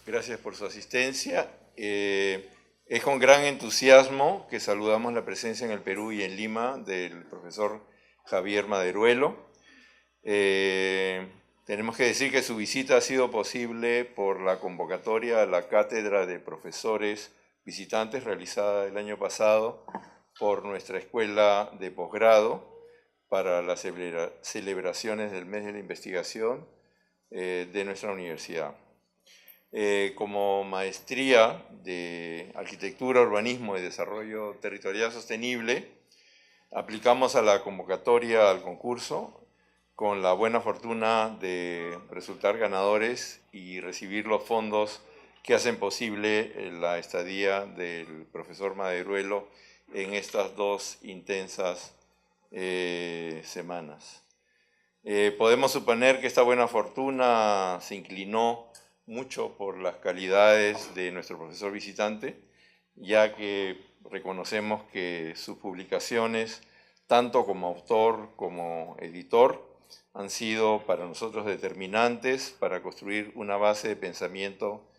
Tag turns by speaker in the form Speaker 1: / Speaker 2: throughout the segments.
Speaker 1: Gracias por su asistencia. Es con gran entusiasmo que saludamos la presencia en el Perú y en Lima del profesor Javier Maderuelo. Tenemos que decir que su visita ha sido posible por la convocatoria a la Cátedra de Profesores Visitantes realizada el año pasado por nuestra Escuela de Posgrado para las celebraciones del mes de la investigación de nuestra universidad. Como maestría de Arquitectura, Urbanismo y Desarrollo Territorial Sostenible, aplicamos a la convocatoria al concurso con la buena fortuna de resultar ganadores y recibir los fondos que hacen posible la estadía del profesor Maderuelo en estas dos intensas semanas. Podemos suponer que esta buena fortuna se inclinó mucho por las calidades de nuestro profesor visitante, ya que reconocemos que sus publicaciones, tanto como autor como editor, han sido para nosotros determinantes para construir una base de pensamiento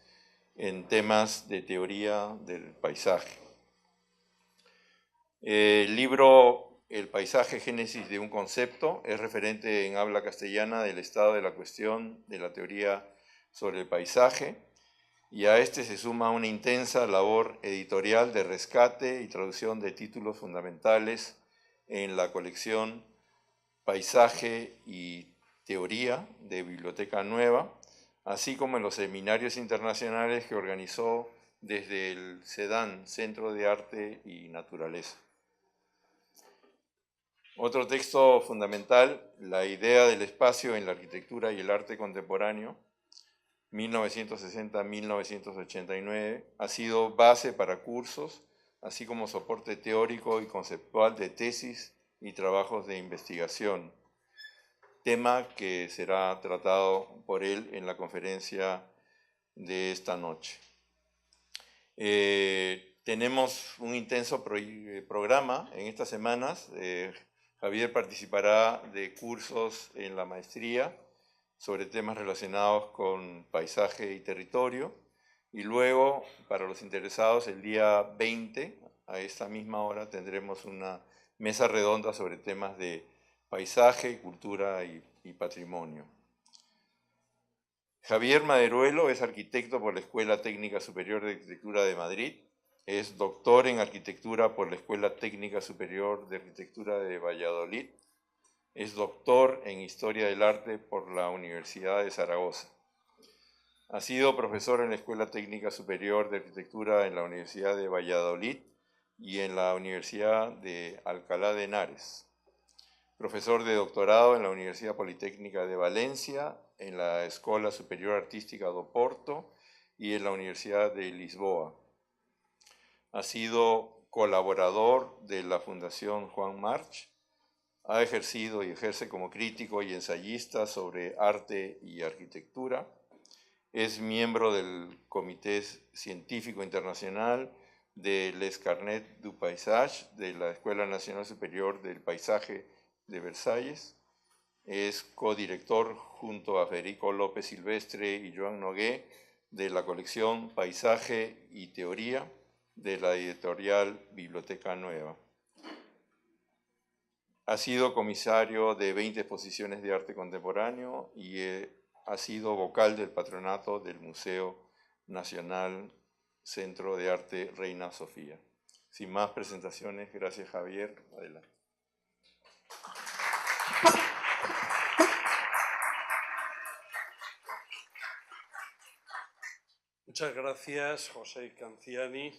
Speaker 1: en temas de teoría del paisaje. El libro El paisaje, génesis de un concepto es referente en habla castellana del estado de la cuestión de la teoría sobre el paisaje, y a este se suma una intensa labor editorial de rescate y traducción de títulos fundamentales en la colección Paisaje y Teoría de Biblioteca Nueva, así como en los seminarios internacionales que organizó desde el CEDAN, Centro de Arte y Naturaleza. Otro texto fundamental, La idea del espacio en la arquitectura y el arte contemporáneo, 1960-1989, ha sido base para cursos, así como soporte teórico y conceptual de tesis y trabajos de investigación, tema que será tratado por él en la conferencia de esta noche. Tenemos un intenso programa en estas semanas. Javier participará de cursos en la maestría sobre temas relacionados con paisaje y territorio, y luego, para los interesados, el día 20, a esta misma hora, tendremos una mesa redonda sobre temas de paisaje, cultura y patrimonio. Javier Maderuelo es arquitecto por la Escuela Técnica Superior de Arquitectura de Madrid, es doctor en arquitectura por la Escuela Técnica Superior de Arquitectura de Valladolid, es doctor en Historia del Arte por la Universidad de Zaragoza. Ha sido profesor en la Escuela Técnica Superior de Arquitectura en la Universidad de Valladolid y en la Universidad de Alcalá de Henares. Profesor de doctorado en la Universidad Politécnica de Valencia, en la Escola Superior Artística do Porto y en la Universidad de Lisboa. Ha sido colaborador de la Fundación Juan March. Ha ejercido y ejerce como crítico y ensayista sobre arte y arquitectura. Es miembro del Comité Científico Internacional de Les Carnets du Paysage de la Escuela Nacional Superior del Paisaje de Versalles. Es codirector junto a Federico López Silvestre y Joan Nogué de la colección Paisaje y Teoría de la editorial Biblioteca Nueva. Ha sido comisario de 20 exposiciones de arte contemporáneo y ha sido vocal del patronato del Museo Nacional Centro de Arte Reina Sofía. Sin más presentaciones, gracias Javier. Adelante.
Speaker 2: Muchas gracias, José Canciani,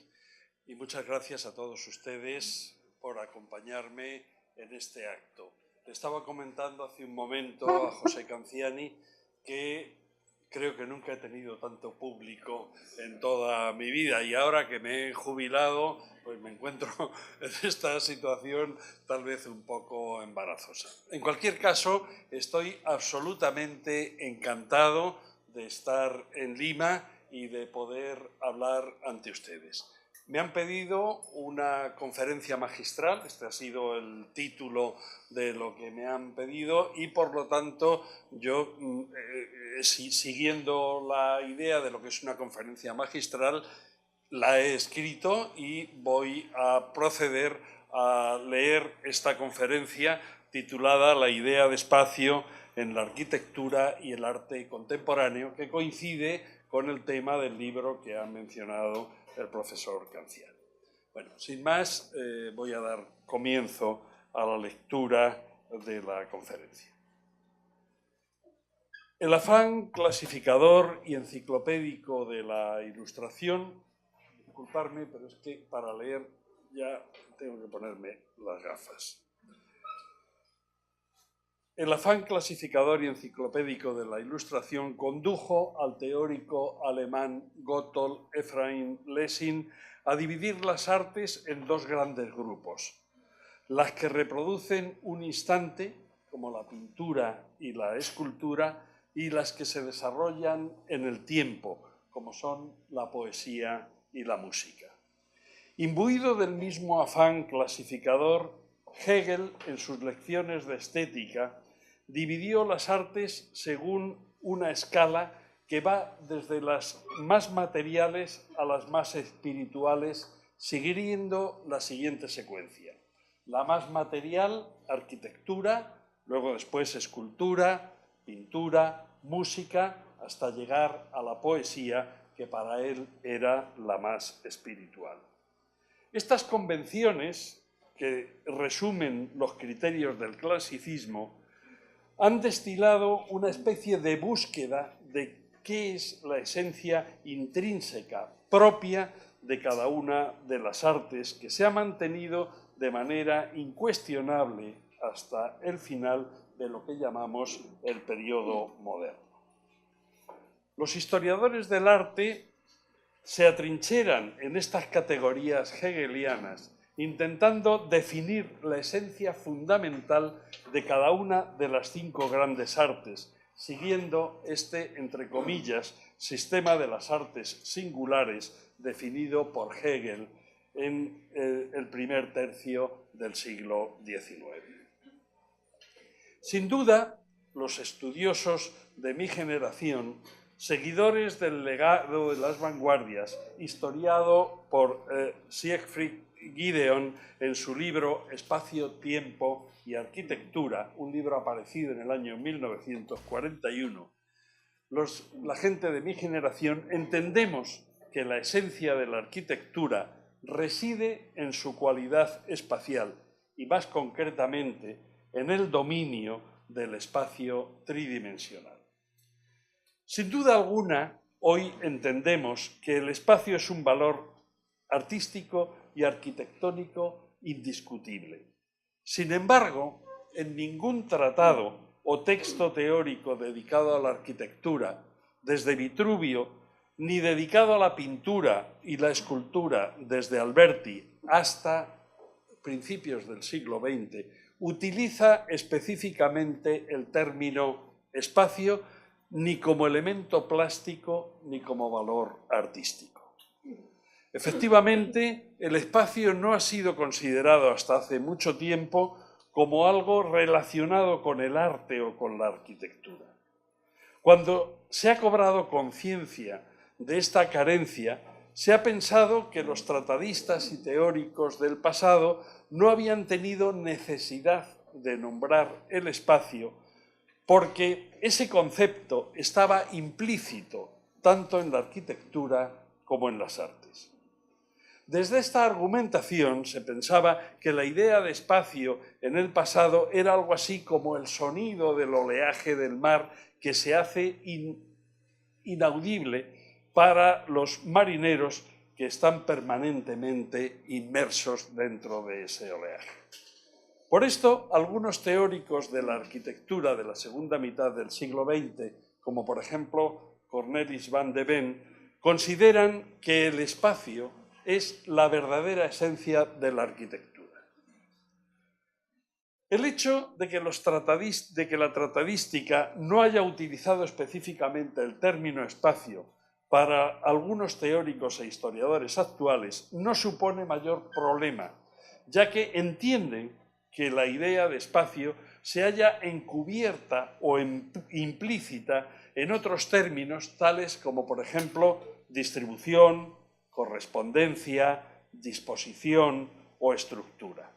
Speaker 2: y muchas gracias a todos ustedes por acompañarme en este acto. Le estaba comentando hace un momento a José Canciani que creo que nunca he tenido tanto público en toda mi vida, y ahora que me he jubilado, pues me encuentro en esta situación tal vez un poco embarazosa. En cualquier caso, estoy absolutamente encantado de estar en Lima y de poder hablar ante ustedes. Me han pedido una conferencia magistral, este ha sido el título de lo que me han pedido y por lo tanto yo, siguiendo la idea de lo que es una conferencia magistral, la he escrito y voy a proceder a leer esta conferencia titulada La idea de espacio en la arquitectura y el arte contemporáneo, que coincide con el tema del libro que ha mencionado el profesor Canziani. Bueno, sin más, voy a dar comienzo a la lectura de la conferencia. El afán clasificador y enciclopédico de la Ilustración, disculparme, pero es que para leer ya tengo que ponerme las gafas. El afán clasificador y enciclopédico de la Ilustración condujo al teórico alemán Gotthold Ephraim Lessing a dividir las artes en dos grandes grupos: las que reproducen un instante, como la pintura y la escultura, y las que se desarrollan en el tiempo, como son la poesía y la música. Imbuido del mismo afán clasificador, Hegel, en sus lecciones de estética, dividió las artes según una escala que va desde las más materiales a las más espirituales, siguiendo la siguiente secuencia: la más material, arquitectura, luego después escultura, pintura, música, hasta llegar a la poesía, que para él era la más espiritual. Estas convenciones, que resumen los criterios del clasicismo, han destilado una especie de búsqueda de qué es la esencia intrínseca propia de cada una de las artes, que se ha mantenido de manera incuestionable hasta el final de lo que llamamos el periodo moderno. Los historiadores del arte se atrincheran en estas categorías hegelianas, intentando definir la esencia fundamental de cada una de las 5 grandes artes, siguiendo este, entre comillas, sistema de las artes singulares definido por Hegel en el primer tercio del siglo XIX. Sin duda, los estudiosos de mi generación, seguidores del legado de las vanguardias, historiado por Siegfried Gideon en su libro Espacio, Tiempo y Arquitectura, un libro aparecido en el año 1941, la gente de mi generación entendemos que la esencia de la arquitectura reside en su cualidad espacial y, más concretamente, en el dominio del espacio tridimensional. Sin duda alguna, hoy entendemos que el espacio es un valor artístico y arquitectónico indiscutible. Sin embargo, en ningún tratado o texto teórico dedicado a la arquitectura, desde Vitruvio, ni dedicado a la pintura y la escultura desde Alberti hasta principios del siglo XX, utiliza específicamente el término espacio ni como elemento plástico ni como valor artístico. Efectivamente, el espacio no ha sido considerado hasta hace mucho tiempo como algo relacionado con el arte o con la arquitectura. Cuando se ha cobrado conciencia de esta carencia, se ha pensado que los tratadistas y teóricos del pasado no habían tenido necesidad de nombrar el espacio, porque ese concepto estaba implícito tanto en la arquitectura como en las artes. Desde esta argumentación se pensaba que la idea de espacio en el pasado era algo así como el sonido del oleaje del mar, que se hace inaudible para los marineros que están permanentemente inmersos dentro de ese oleaje. Por esto, algunos teóricos de la arquitectura de la segunda mitad del siglo XX, como por ejemplo Cornelis van de Ven, consideran que el espacio es la verdadera esencia de la arquitectura. El hecho de que la tratadística no haya utilizado específicamente el término espacio para algunos teóricos e historiadores actuales no supone mayor problema, ya que entienden que la idea de espacio se halla encubierta o implícita en otros términos tales como, por ejemplo, distribución, correspondencia, disposición o estructura.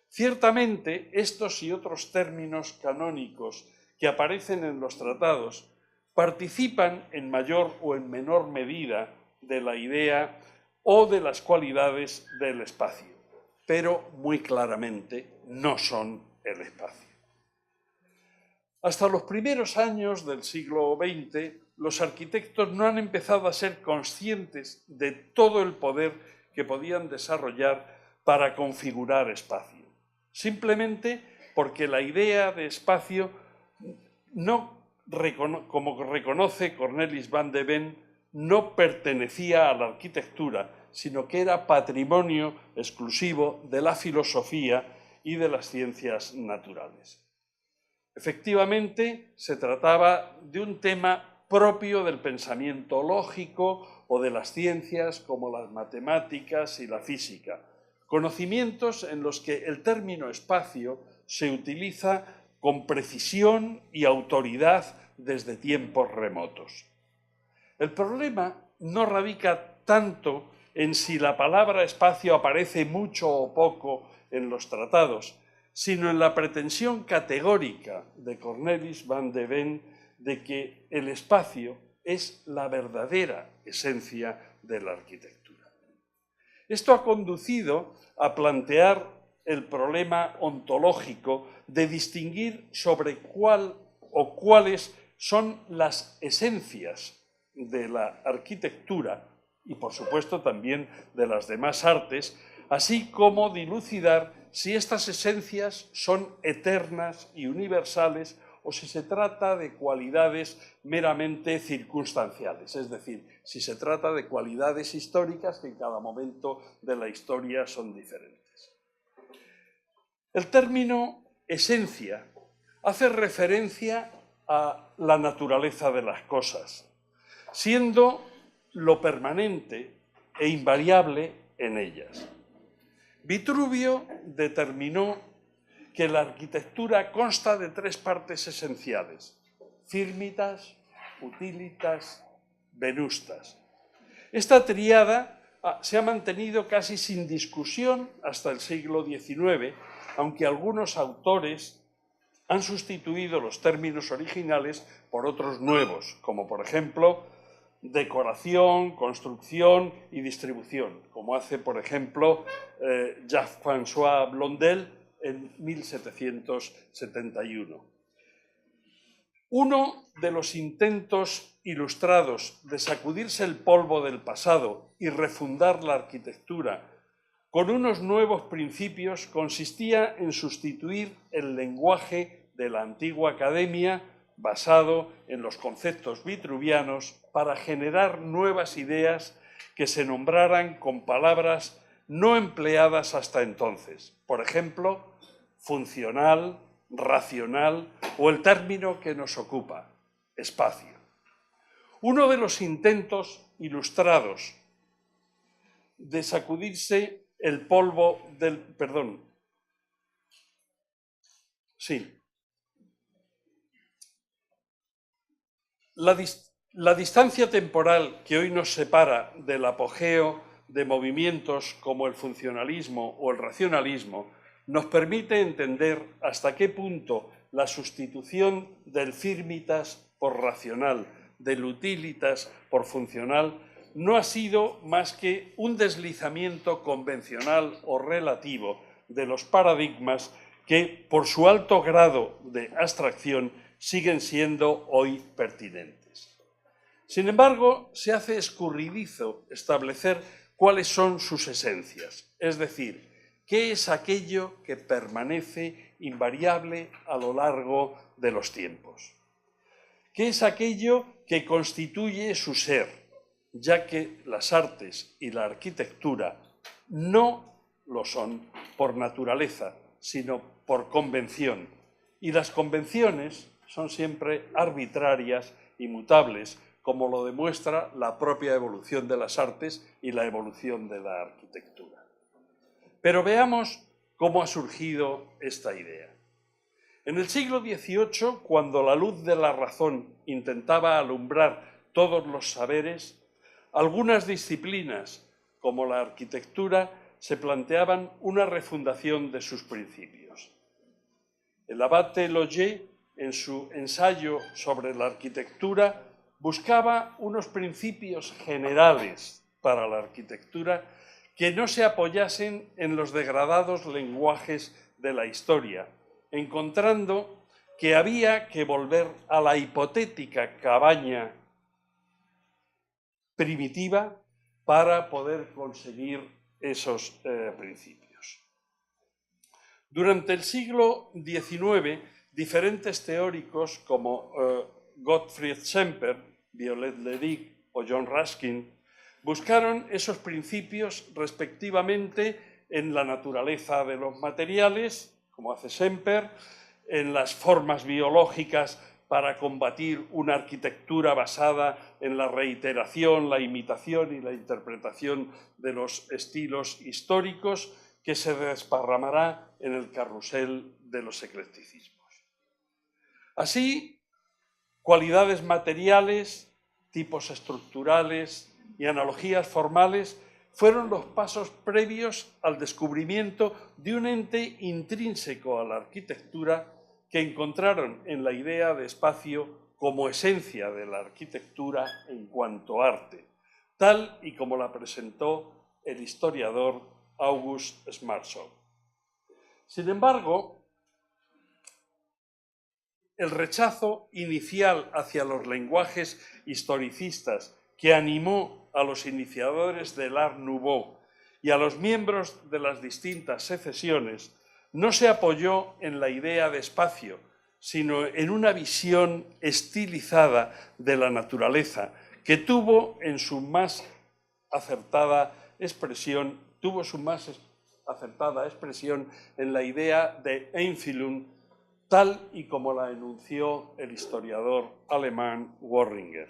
Speaker 2: Ciertamente, estos y otros términos canónicos que aparecen en los tratados participan en mayor o en menor medida de la idea o de las cualidades del espacio, pero muy claramente no son el espacio. Hasta los primeros años del siglo XX, los arquitectos no han empezado a ser conscientes de todo el poder que podían desarrollar para configurar espacio, simplemente porque la idea de espacio como reconoce Cornelis van de Ven, no pertenecía a la arquitectura, sino que era patrimonio exclusivo de la filosofía y de las ciencias naturales. Efectivamente, se trataba de un tema propio del pensamiento lógico o de las ciencias como las matemáticas y la física, conocimientos en los que el término espacio se utiliza con precisión y autoridad desde tiempos remotos. El problema no radica tanto en si la palabra espacio aparece mucho o poco en los tratados, sino en la pretensión categórica de Cornelis van de Ven de que el espacio es la verdadera esencia de la arquitectura. Esto ha conducido a plantear el problema ontológico de distinguir sobre cuál o cuáles son las esencias de la arquitectura y, por supuesto, también de las demás artes, así como dilucidar si estas esencias son eternas y universales o si se trata de cualidades meramente circunstanciales, es decir, si se trata de cualidades históricas que en cada momento de la historia son diferentes. El término esencia hace referencia a la naturaleza de las cosas, siendo lo permanente e invariable en ellas. Vitruvio determinó que la arquitectura consta de tres partes esenciales: firmitas, utilitas, venustas. Esta tríada se ha mantenido casi sin discusión hasta el siglo XIX, aunque algunos autores han sustituido los términos originales por otros nuevos, como por ejemplo decoración, construcción y distribución, como hace, por ejemplo, Jacques-François Blondel en 1771. Uno de los intentos ilustrados de sacudirse el polvo del pasado y refundar la arquitectura con unos nuevos principios consistía en sustituir el lenguaje de la antigua academia basado en los conceptos vitruvianos para generar nuevas ideas que se nombraran con palabras no empleadas hasta entonces. Por ejemplo, funcional, racional o el término que nos ocupa, espacio. Uno de los intentos ilustrados de sacudirse el polvo del... Perdón. Sí. La distancia temporal que hoy nos separa del apogeo de movimientos como el funcionalismo o el racionalismo nos permite entender hasta qué punto la sustitución del firmitas por racional, del utilitas por funcional, no ha sido más que un deslizamiento convencional o relativo de los paradigmas que, por su alto grado de abstracción, siguen siendo hoy pertinentes. Sin embargo, se hace escurridizo establecer cuáles son sus esencias, es decir, qué es aquello que permanece invariable a lo largo de los tiempos. ¿Qué es aquello que constituye su ser? Ya que las artes y la arquitectura no lo son por naturaleza, sino por convención. Y las convenciones son siempre arbitrarias y mutables, como lo demuestra la propia evolución de las artes y la evolución de la arquitectura. Pero veamos cómo ha surgido esta idea. En el siglo XVIII, cuando la luz de la razón intentaba alumbrar todos los saberes, algunas disciplinas, como la arquitectura, se planteaban una refundación de sus principios. El abate Logé, en su ensayo sobre la arquitectura, buscaba unos principios generales para la arquitectura que no se apoyasen en los degradados lenguajes de la historia, encontrando que había que volver a la hipotética cabaña primitiva para poder conseguir esos principios. Durante el siglo XIX, diferentes teóricos como Gottfried Semper, Viollet-le-Duc o John Ruskin buscaron esos principios respectivamente en la naturaleza de los materiales, como hace Semper, en las formas biológicas para combatir una arquitectura basada en la reiteración, la imitación y la interpretación de los estilos históricos que se desparramará en el carrusel de los eclecticismos. Así, cualidades materiales, tipos estructurales y analogías formales fueron los pasos previos al descubrimiento de un ente intrínseco a la arquitectura que encontraron en la idea de espacio como esencia de la arquitectura en cuanto arte, tal y como la presentó el historiador August Schmarzow. Sin embargo, el rechazo inicial hacia los lenguajes historicistas que animó a los iniciadores del Art Nouveau y a los miembros de las distintas secesiones no se apoyó en la idea de espacio, sino en una visión estilizada de la naturaleza que tuvo su más acertada expresión en la idea de Einfühlung, tal y como la enunció el historiador alemán Worringer.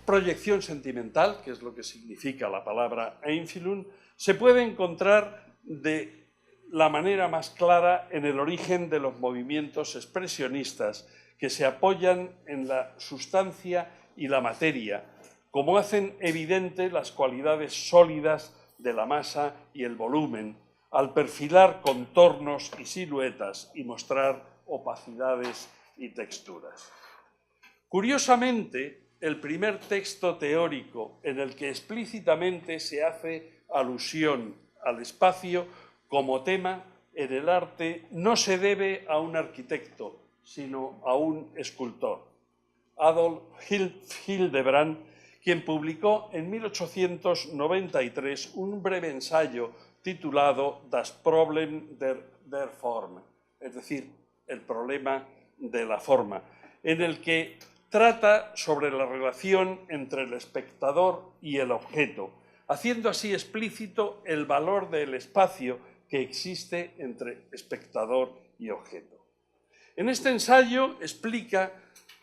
Speaker 2: Proyección sentimental, que es lo que significa la palabra Einfühlung, se puede encontrar de la manera más clara en el origen de los movimientos expresionistas que se apoyan en la sustancia y la materia, como hacen evidente las cualidades sólidas de la masa y el volumen, al perfilar contornos y siluetas y mostrar opacidades y texturas. Curiosamente, el primer texto teórico en el que explícitamente se hace alusión al espacio como tema en el arte no se debe a un arquitecto, sino a un escultor, Adolf Hildebrand, quien publicó en 1893 un breve ensayo titulado Das Problem der Form, es decir, el problema de la forma, en el que trata sobre la relación entre el espectador y el objeto, haciendo así explícito el valor del espacio que existe entre espectador y objeto. En este ensayo explica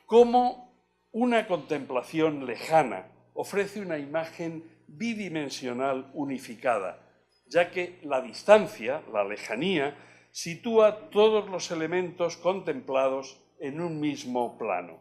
Speaker 2: cómo una contemplación lejana ofrece una imagen bidimensional unificada, ya que la distancia, la lejanía, sitúa todos los elementos contemplados en un mismo plano,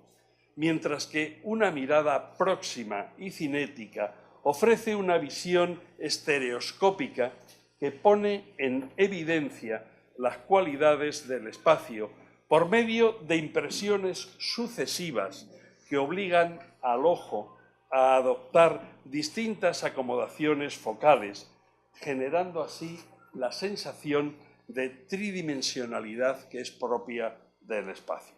Speaker 2: mientras que una mirada próxima y cinética ofrece una visión estereoscópica que pone en evidencia las cualidades del espacio por medio de impresiones sucesivas que obligan al ojo a adoptar distintas acomodaciones focales, generando así la sensación de tridimensionalidad que es propia del espacio.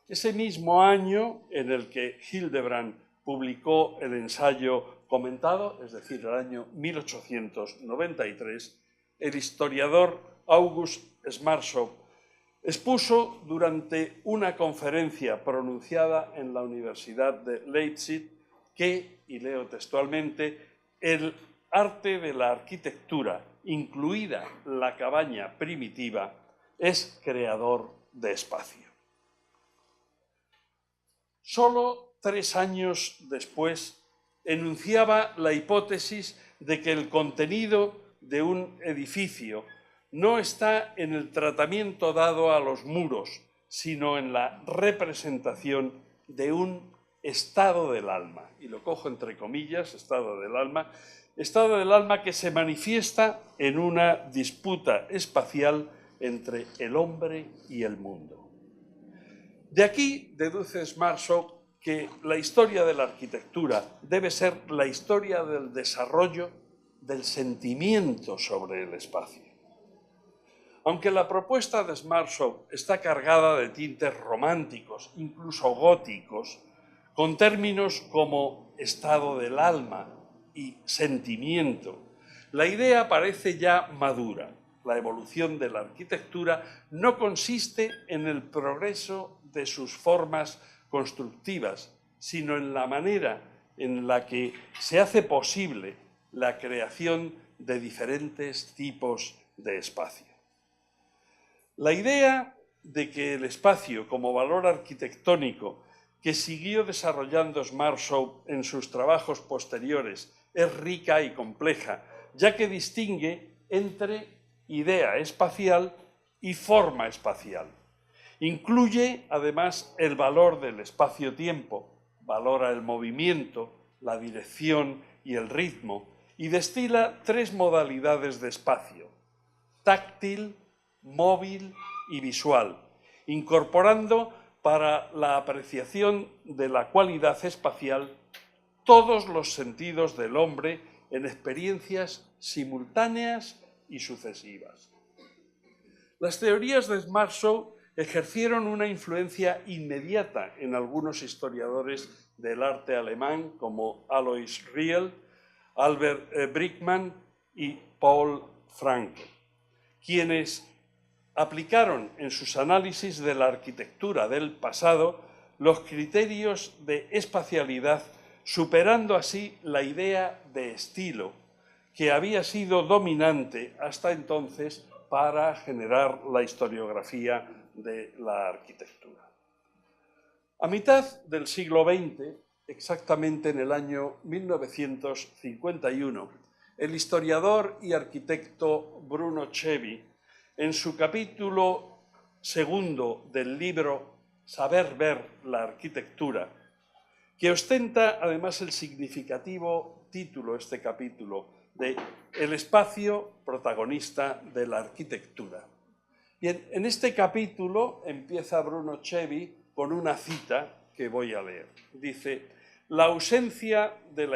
Speaker 2: Ese mismo año en el que Hildebrand publicó el ensayo comentado, es decir, el año 1893, el historiador August Schmarzow expuso durante una conferencia pronunciada en la Universidad de Leipzig que, y leo textualmente, el arte de la arquitectura, incluida la cabaña primitiva, es creador de espacio. Solo 3 años después enunciaba la hipótesis de que el contenido de un edificio no está en el tratamiento dado a los muros, sino en la representación de un estado del alma. Y lo cojo entre comillas, estado del alma que se manifiesta en una disputa espacial entre el hombre y el mundo. De aquí deduce Smartshop que la historia de la arquitectura debe ser la historia del desarrollo del sentimiento sobre el espacio. Aunque la propuesta de Smartshop está cargada de tintes románticos, incluso góticos, con términos como estado del alma y sentimiento, la idea parece ya madura. La evolución de la arquitectura no consiste en el progreso de sus formas constructivas, sino en la manera en la que se hace posible la creación de diferentes tipos de espacio. La idea de que el espacio como valor arquitectónico que siguió desarrollando Smartshop en sus trabajos posteriores es rica y compleja, ya que distingue entre idea espacial y forma espacial. Incluye además el valor del espacio-tiempo, valora el movimiento, la dirección y el ritmo, y destila 3 modalidades de espacio: táctil, móvil y visual, incorporando para la apreciación de la cualidad espacial todos los sentidos del hombre en experiencias simultáneas y sucesivas. Las teorías de Smartshop ejercieron una influencia inmediata en algunos historiadores del arte alemán como Alois Riel, Albert Brickmann y Paul Franke, quienes aplicaron en sus análisis de la arquitectura del pasado los criterios de espacialidad, superando así la idea de estilo que había sido dominante hasta entonces para generar la historiografía de la arquitectura. A mitad del siglo XX, exactamente en el año 1951, el historiador y arquitecto Bruno Cevi, en su capítulo 2 del libro Saber ver la arquitectura, que ostenta además el significativo título, este capítulo, de El espacio protagonista de la arquitectura. Bien, en este capítulo empieza Bruno Cevi con una cita que voy a leer. Dice: la ausencia de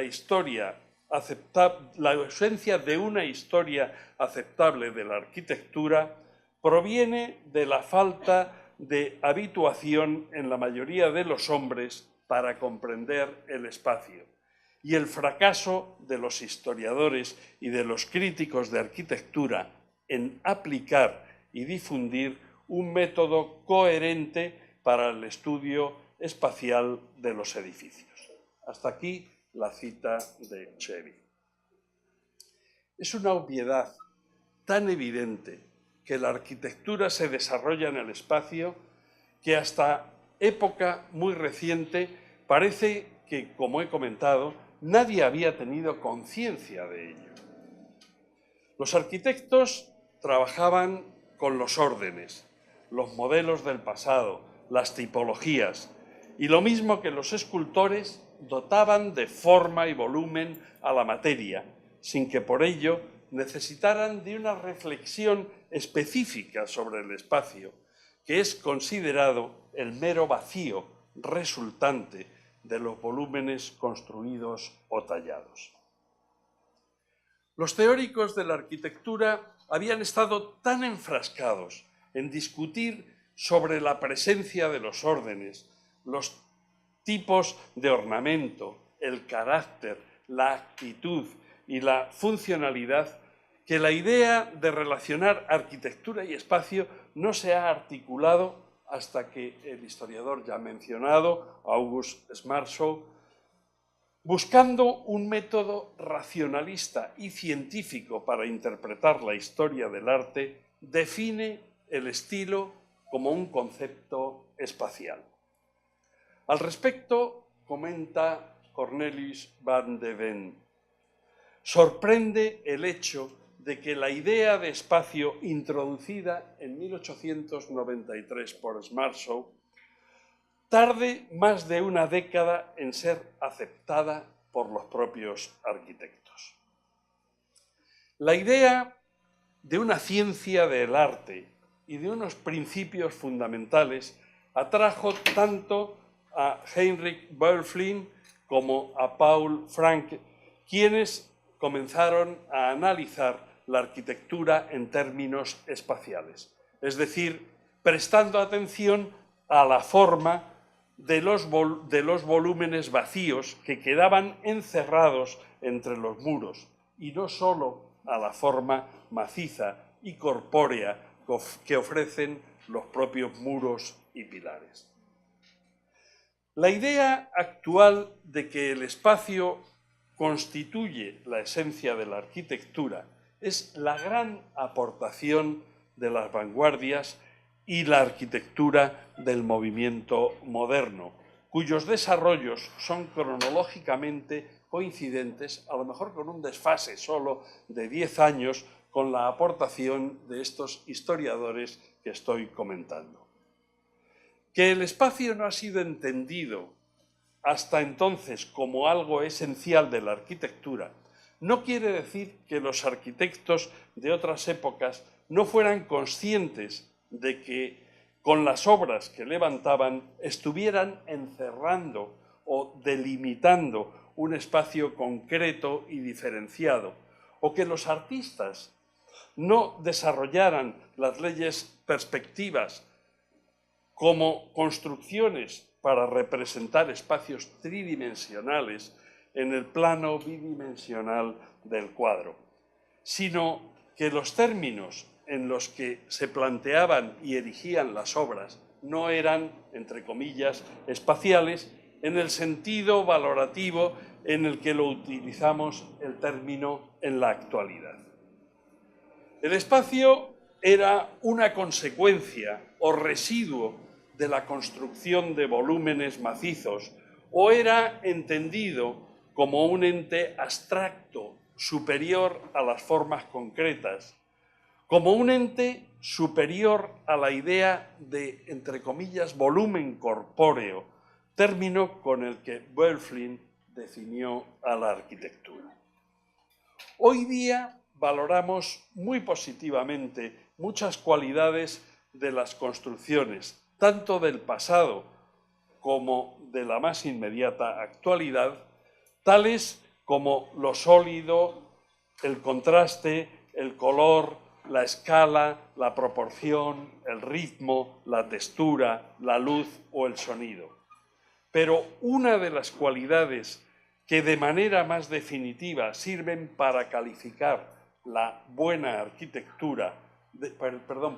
Speaker 2: una historia aceptable de la arquitectura proviene de la falta de habituación en la mayoría de los hombres para comprender el espacio y el fracaso de los historiadores y de los críticos de arquitectura en aplicar y difundir un método coherente para el estudio espacial de los edificios. Hasta aquí la cita de Cevi. Es una obviedad tan evidente que la arquitectura se desarrolla en el espacio que hasta época muy reciente parece que, como he comentado, nadie había tenido conciencia de ello. Los arquitectos trabajaban con los órdenes, los modelos del pasado, las tipologías, y lo mismo que los escultores dotaban de forma y volumen a la materia, sin que por ello necesitaran de una reflexión específica sobre el espacio, que es considerado el mero vacío resultante de los volúmenes construidos o tallados. Los teóricos de la arquitectura habían estado tan enfrascados en discutir sobre la presencia de los órdenes, los tipos de ornamento, el carácter, la actitud y la funcionalidad, que la idea de relacionar arquitectura y espacio no se ha articulado hasta que el historiador ya mencionado, August Smartshop, buscando un método racionalista y científico para interpretar la historia del arte, define el estilo como un concepto espacial. Al respecto, comenta Cornelis van de Ven: sorprende el hecho de que la idea de espacio introducida en 1893 por Schwarzschild tarde más de una década en ser aceptada por los propios arquitectos. La idea de una ciencia del arte y de unos principios fundamentales atrajo tanto a Heinrich Böll-Flin como a Paul Frank, quienes comenzaron a analizar la arquitectura en términos espaciales, es decir, prestando atención a la forma de los volúmenes vacíos que quedaban encerrados entre los muros, y no solo a la forma maciza y corpórea que ofrecen los propios muros y pilares. La idea actual de que el espacio constituye la esencia de la arquitectura es la gran aportación de las vanguardias y la arquitectura del movimiento moderno, cuyos desarrollos son cronológicamente coincidentes, a lo mejor con un desfase solo de 10 años, con la aportación de estos historiadores que estoy comentando. Que el espacio no ha sido entendido hasta entonces como algo esencial de la arquitectura no quiere decir que los arquitectos de otras épocas no fueran conscientes de que con las obras que levantaban estuvieran encerrando o delimitando un espacio concreto y diferenciado, o que los artistas no desarrollaran las leyes perspectivas como construcciones para representar espacios tridimensionales en el plano bidimensional del cuadro, sino que los términos en los que se planteaban y erigían las obras no eran, entre comillas, espaciales en el sentido valorativo en el que lo utilizamos el término en la actualidad. El espacio era una consecuencia o residuo de la construcción de volúmenes macizos, o era entendido como un ente abstracto superior a las formas concretas, como un ente superior a la idea de, entre comillas, volumen corpóreo, término con el que Böll-Flin definió a la arquitectura. Hoy día valoramos muy positivamente muchas cualidades de las construcciones, tanto del pasado como de la más inmediata actualidad, tales como lo sólido, el contraste, el color, la escala, la proporción, el ritmo, la textura, la luz o el sonido. Pero una de las cualidades que de manera más definitiva sirven para calificar la buena arquitectura,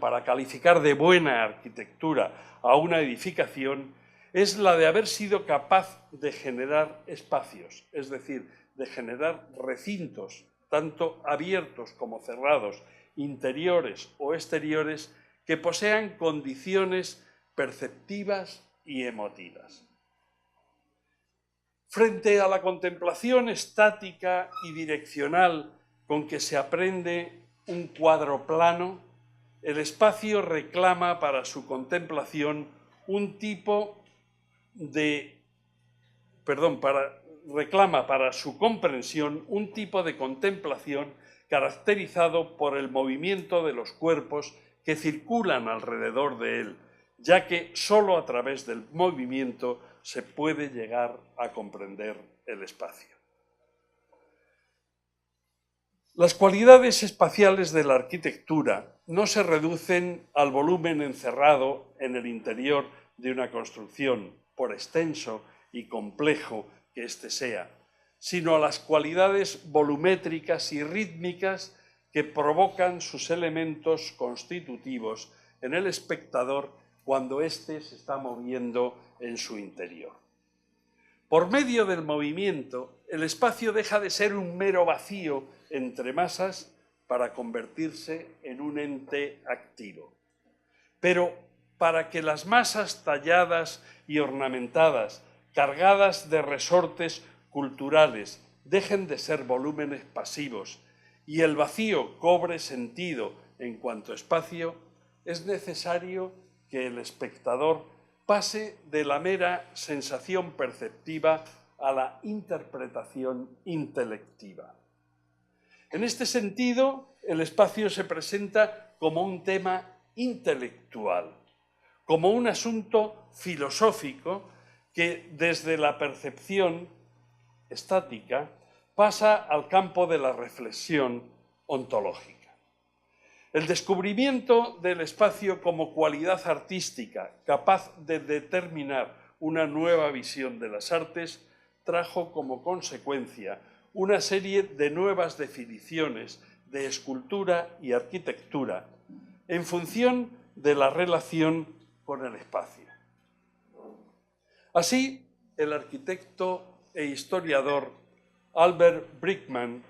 Speaker 2: para calificar de buena arquitectura a una edificación, es la de haber sido capaz de generar espacios, es decir, de generar recintos, tanto abiertos como cerrados, interiores o exteriores, que posean condiciones perceptivas y emotivas. Frente a la contemplación estática y direccional con que se aprende un cuadro plano, el espacio reclama para su contemplación reclama para su comprensión un tipo de contemplación caracterizado por el movimiento de los cuerpos que circulan alrededor de él, ya que solo a través del movimiento se puede llegar a comprender el espacio. Las cualidades espaciales de la arquitectura no se reducen al volumen encerrado en el interior de una construcción, por extenso y complejo que éste sea, sino a las cualidades volumétricas y rítmicas que provocan sus elementos constitutivos en el espectador cuando éste se está moviendo en su interior. Por medio del movimiento, el espacio deja de ser un mero vacío entre masas para convertirse en un ente activo. Pero para que las masas talladas y ornamentadas, cargadas de resortes culturales, dejen de ser volúmenes pasivos y el vacío cobre sentido en cuanto a espacio, es necesario que el espectador pase de la mera sensación perceptiva a la interpretación intelectiva. En este sentido, el espacio se presenta como un tema intelectual, como un asunto filosófico que desde la percepción estática pasa al campo de la reflexión ontológica. El descubrimiento del espacio como cualidad artística capaz de determinar una nueva visión de las artes trajo como consecuencia una serie de nuevas definiciones de escultura y arquitectura en función de la relación con el espacio. Así, el arquitecto e historiador Albert Brickman,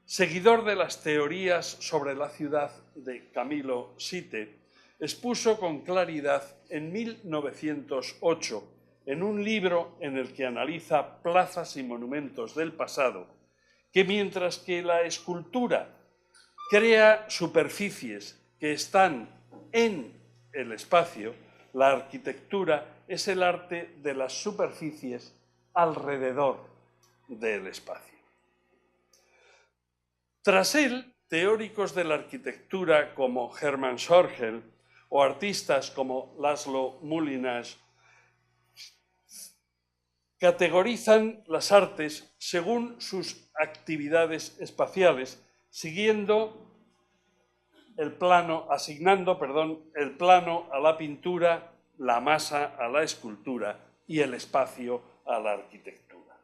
Speaker 2: seguidor de las teorías sobre la ciudad de Camilo Sitte, expuso con claridad en 1908, en un libro en el que analiza plazas y monumentos del pasado, que mientras que la escultura crea superficies que están en el espacio, la arquitectura es el arte de las superficies alrededor del espacio. Tras él, teóricos de la arquitectura como Hermann Schorgel o artistas como Laszlo Mulináš categorizan las artes según sus actividades espaciales, asignando el plano a la pintura, la masa a la escultura y el espacio a la arquitectura.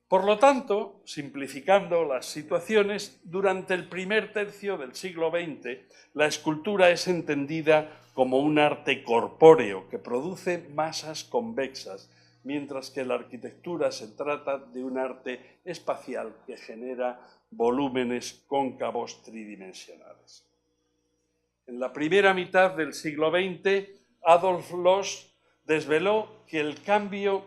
Speaker 2: Por lo tanto, simplificando las situaciones, durante el primer tercio del siglo XX, la escultura es entendida como un arte corpóreo que produce masas convexas, mientras que la arquitectura se trata de un arte espacial que genera volúmenes cóncavos tridimensionales. En la primera mitad del siglo XX, Adolf Loos desveló que el cambio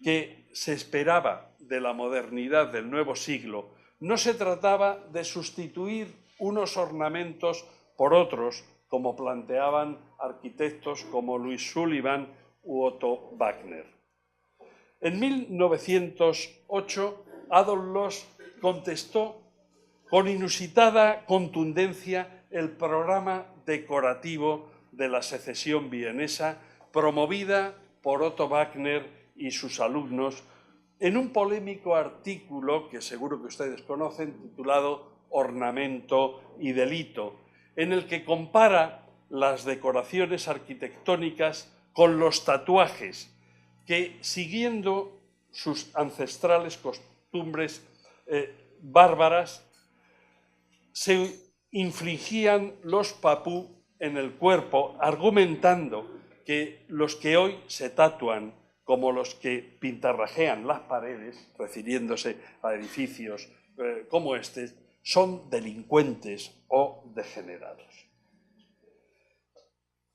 Speaker 2: que se esperaba de la modernidad del nuevo siglo no se trataba de sustituir unos ornamentos por otros, como planteaban arquitectos como Louis Sullivan u Otto Wagner. En 1908, Adolf Loos contestó con inusitada contundencia el programa decorativo de la Secesión vienesa promovida por Otto Wagner y sus alumnos en un polémico artículo que seguro que ustedes conocen titulado Ornamento y delito, en el que compara las decoraciones arquitectónicas con los tatuajes que, siguiendo sus ancestrales costumbres bárbaras, se infligían los papú en el cuerpo, argumentando que los que hoy se tatúan, como los que pintarrajean las paredes, refiriéndose a edificios como este, son delincuentes o degenerados.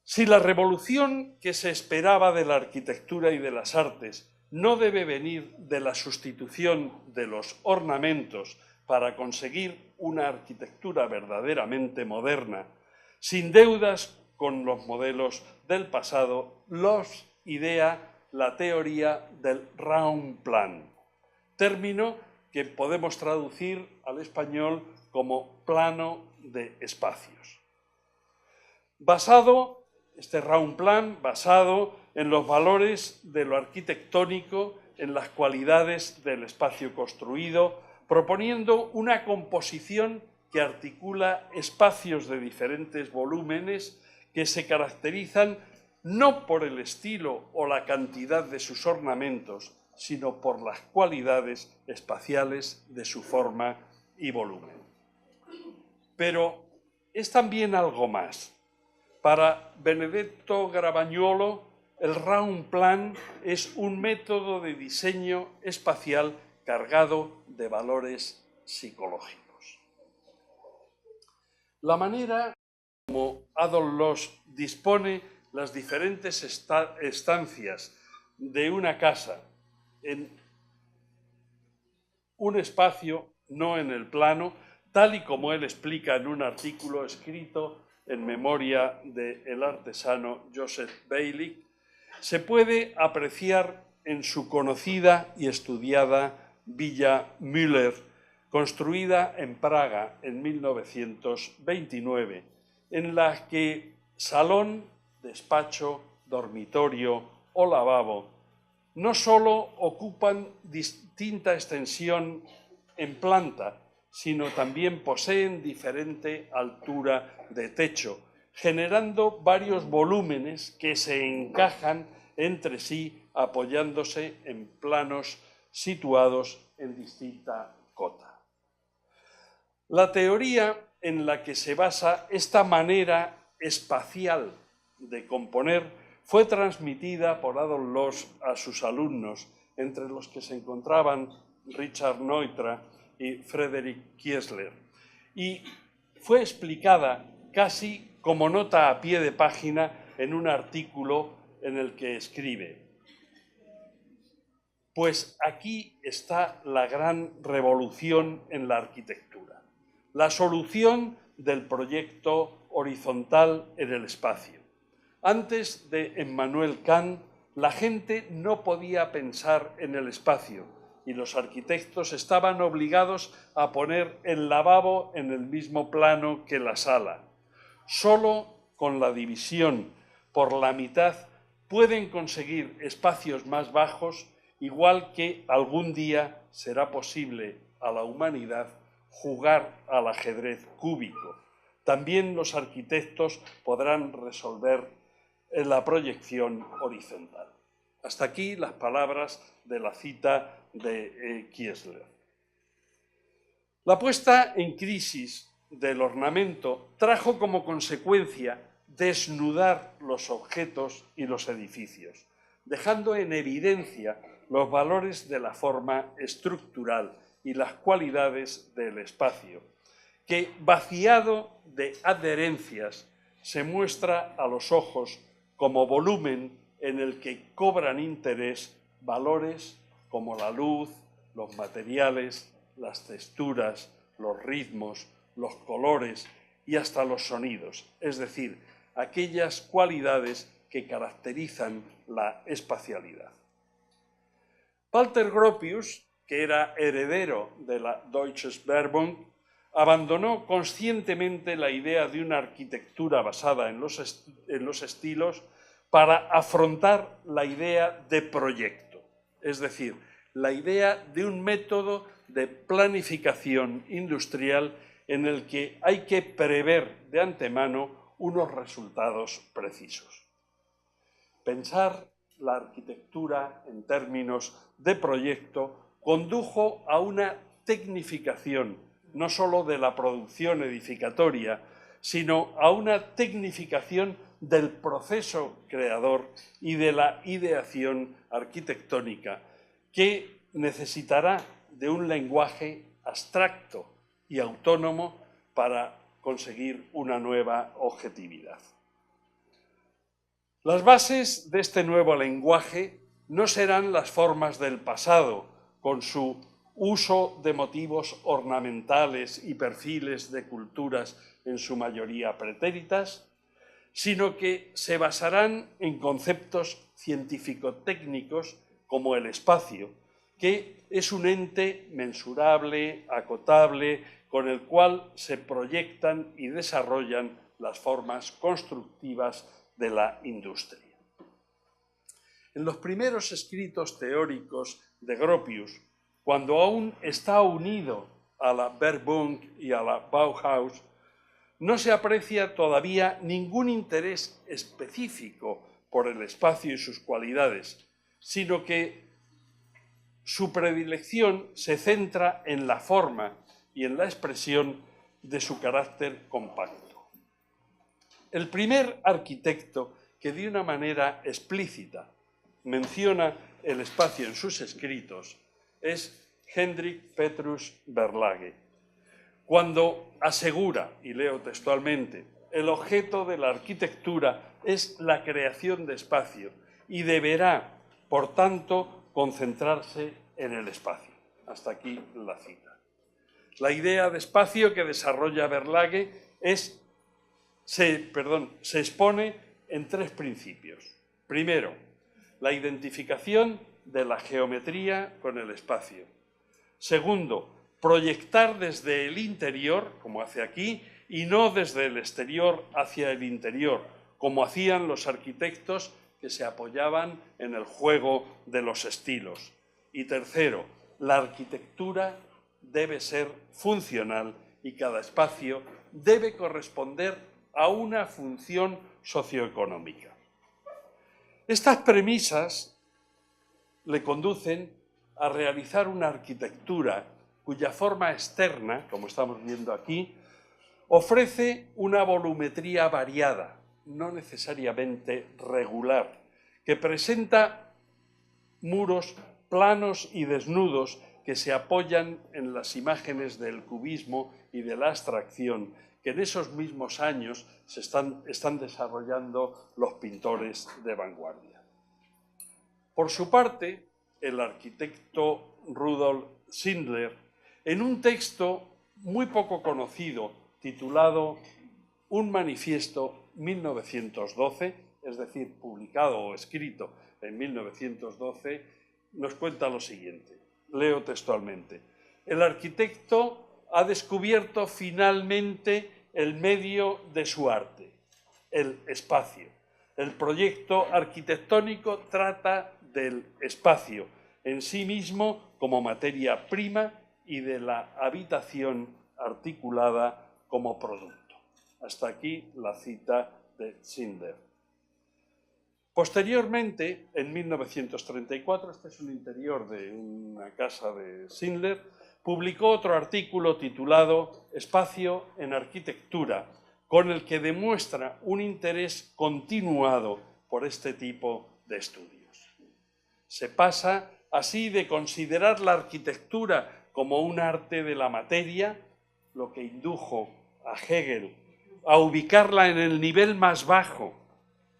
Speaker 2: Si la revolución que se esperaba de la arquitectura y de las artes no debe venir de la sustitución de los ornamentos para conseguir una arquitectura verdaderamente moderna, sin deudas con los modelos del pasado, Loos idea la teoría del Raumplan, término que podemos traducir al español como plano de espacios. Este Raumplan, basado en los valores de lo arquitectónico, en las cualidades del espacio construido, proponiendo una composición que articula espacios de diferentes volúmenes que se caracterizan no por el estilo o la cantidad de sus ornamentos, sino por las cualidades espaciales de su forma y volumen. Pero es también algo más. Para Benedetto Gravagnolo, el Raumplan es un método de diseño espacial cargado de valores psicológicos. La manera como Adolf Loos dispone las diferentes estancias de una casa en un espacio, no en el plano, tal y como él explica en un artículo escrito en memoria del artesano Joseph Bailey, se puede apreciar en su conocida y estudiada Villa Müller, construida en Praga en 1929, en la que salón, despacho, dormitorio o lavabo no solo ocupan distinta extensión en planta, sino también poseen diferente altura de techo, generando varios volúmenes que se encajan entre sí apoyándose en planos situados en distinta cota. La teoría en la que se basa esta manera espacial de componer fue transmitida por Adolf Loos a sus alumnos, entre los que se encontraban Richard Neutra y Friedrich Kiesler, y fue explicada casi como nota a pie de página en un artículo en el que escribe: pues aquí está la gran revolución en la arquitectura, la solución del proyecto horizontal en el espacio. Antes de Immanuel Kant, la gente no podía pensar en el espacio y los arquitectos estaban obligados a poner el lavabo en el mismo plano que la sala. Solo con la división por la mitad pueden conseguir espacios más bajos, igual que algún día será posible a la humanidad jugar al ajedrez cúbico. También los arquitectos podrán resolver la proyección horizontal. Hasta aquí las palabras de la cita de Kiesler. La puesta en crisis del ornamento trajo como consecuencia desnudar los objetos y los edificios, dejando en evidencia los valores de la forma estructural y las cualidades del espacio, que, vaciado de adherencias, se muestra a los ojos como volumen en el que cobran interés valores como la luz, los materiales, las texturas, los ritmos, los colores y hasta los sonidos, es decir, aquellas cualidades que caracterizan la espacialidad. Walter Gropius, que era heredero de la Deutsches Baukunst, abandonó conscientemente la idea de una arquitectura basada en los estilos para afrontar la idea de proyecto, es decir, la idea de un método de planificación industrial en el que hay que prever de antemano unos resultados precisos. Pensar la arquitectura en términos de proyecto condujo a una tecnificación no solo de la producción edificatoria, sino a una tecnificación del proceso creador y de la ideación arquitectónica, que necesitará de un lenguaje abstracto y autónomo para conseguir una nueva objetividad. Las bases de este nuevo lenguaje no serán las formas del pasado, con su uso de motivos ornamentales y perfiles de culturas en su mayoría pretéritas, sino que se basarán en conceptos científico-técnicos como el espacio, que es un ente mensurable, acotable, con el cual se proyectan y desarrollan las formas constructivas de la industria. En los primeros escritos teóricos de Gropius, cuando aún está unido a la Baukunst y a la Bauhaus, no se aprecia todavía ningún interés específico por el espacio y sus cualidades, sino que su predilección se centra en la forma y en la expresión de su carácter compacto. El primer arquitecto que de una manera explícita menciona el espacio en sus escritos es Hendrik Petrus Verlage, cuando asegura, y leo textualmente, el objeto de la arquitectura es la creación de espacio y deberá, por tanto, concentrarse en el espacio. Hasta aquí la cita. La idea de espacio que desarrolla Verlage se expone en tres principios. Primero, la identificación de la geometría con el espacio. Segundo, proyectar desde el interior, como hace aquí, y no desde el exterior hacia el interior, como hacían los arquitectos que se apoyaban en el juego de los estilos. Y tercero, la arquitectura debe ser funcional y cada espacio debe corresponder a una función socioeconómica. Estas premisas le conducen a realizar una arquitectura cuya forma externa, como estamos viendo aquí, ofrece una volumetría variada, no necesariamente regular, que presenta muros planos y desnudos que se apoyan en las imágenes del cubismo y de la abstracción que en esos mismos años se están desarrollando los pintores de vanguardia. Por su parte, el arquitecto Rudolf Schindler, en un texto muy poco conocido titulado Un manifiesto 1912, es decir, publicado o escrito en 1912, nos cuenta lo siguiente. Leo textualmente. El arquitecto ha descubierto finalmente el medio de su arte, el espacio. El proyecto arquitectónico trata del espacio en sí mismo como materia prima y de la habitación articulada como producto. Hasta aquí la cita de Schindler. Posteriormente, en 1934, este es un interior de una casa de Schindler, publicó otro artículo titulado Espacio en Arquitectura, con el que demuestra un interés continuado por este tipo de estudios. Se pasa así de considerar la arquitectura como un arte de la materia, lo que indujo a Hegel a ubicarla en el nivel más bajo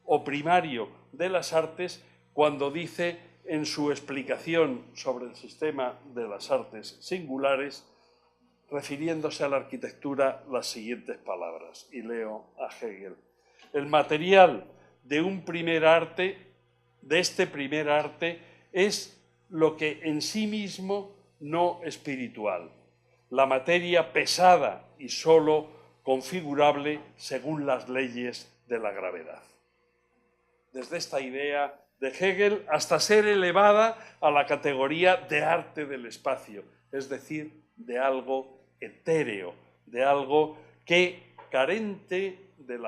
Speaker 2: o primario de las artes, cuando dice en su explicación sobre el sistema de las artes singulares, refiriéndose a la arquitectura, las siguientes palabras, y leo a Hegel. El material de este primer arte, es lo que en sí mismo no espiritual, la materia pesada y sólo configurable según las leyes de la gravedad. Desde esta idea de Hegel hasta ser elevada a la categoría de arte del espacio, es decir, de algo etéreo, de algo que, carente de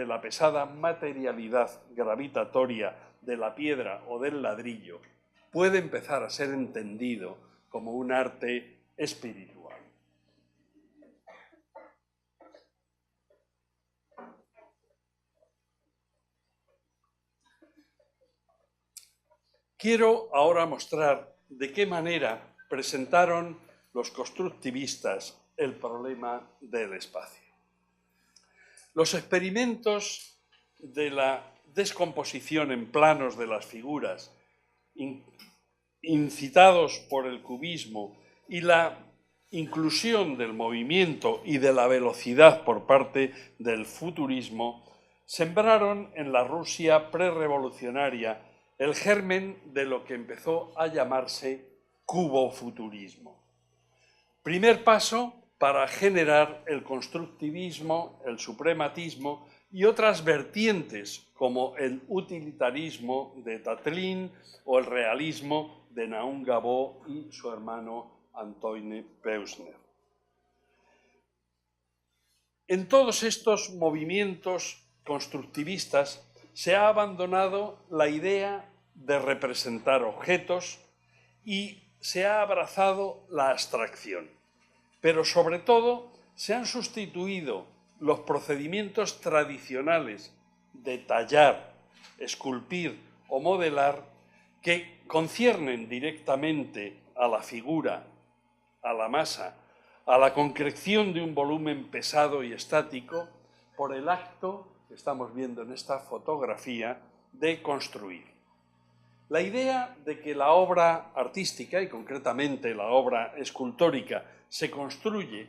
Speaker 2: la pesada materialidad gravitatoria de la piedra o del ladrillo, puede empezar a ser entendido como un arte espiritual. Quiero ahora mostrar de qué manera presentaron los constructivistas el problema del espacio. Los experimentos de la descomposición en planos de las figuras, incitados por el cubismo, y la inclusión del movimiento y de la velocidad por parte del futurismo, sembraron en la Rusia prerrevolucionaria el germen de lo que empezó a llamarse cubofuturismo. Primer paso para generar el constructivismo, el suprematismo y otras vertientes como el utilitarismo de Tatlin o el realismo de Naum Gabor y su hermano Antoine Peusner. En todos estos movimientos constructivistas se ha abandonado la idea de representar objetos y se ha abrazado la abstracción. Pero sobre todo se han sustituido los procedimientos tradicionales de tallar, esculpir o modelar que conciernen directamente a la figura, a la masa, a la concreción de un volumen pesado y estático, por el acto que estamos viendo en esta fotografía de construir. La idea de que la obra artística, y concretamente la obra escultórica, se construye,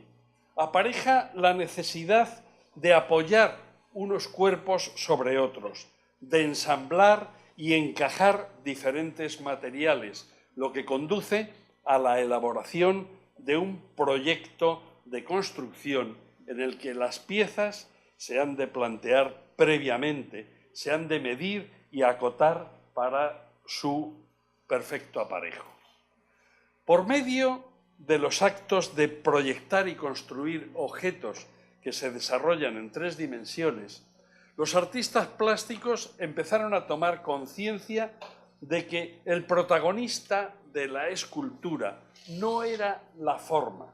Speaker 2: apareja la necesidad de apoyar unos cuerpos sobre otros, de ensamblar y encajar diferentes materiales, lo que conduce a la elaboración de un proyecto de construcción en el que las piezas se han de plantear previamente, se han de medir y acotar para su perfecto aparejo. Por medio de los actos de proyectar y construir objetos que se desarrollan en 3 dimensiones, los artistas plásticos empezaron a tomar conciencia de que el protagonista de la escultura no era la forma,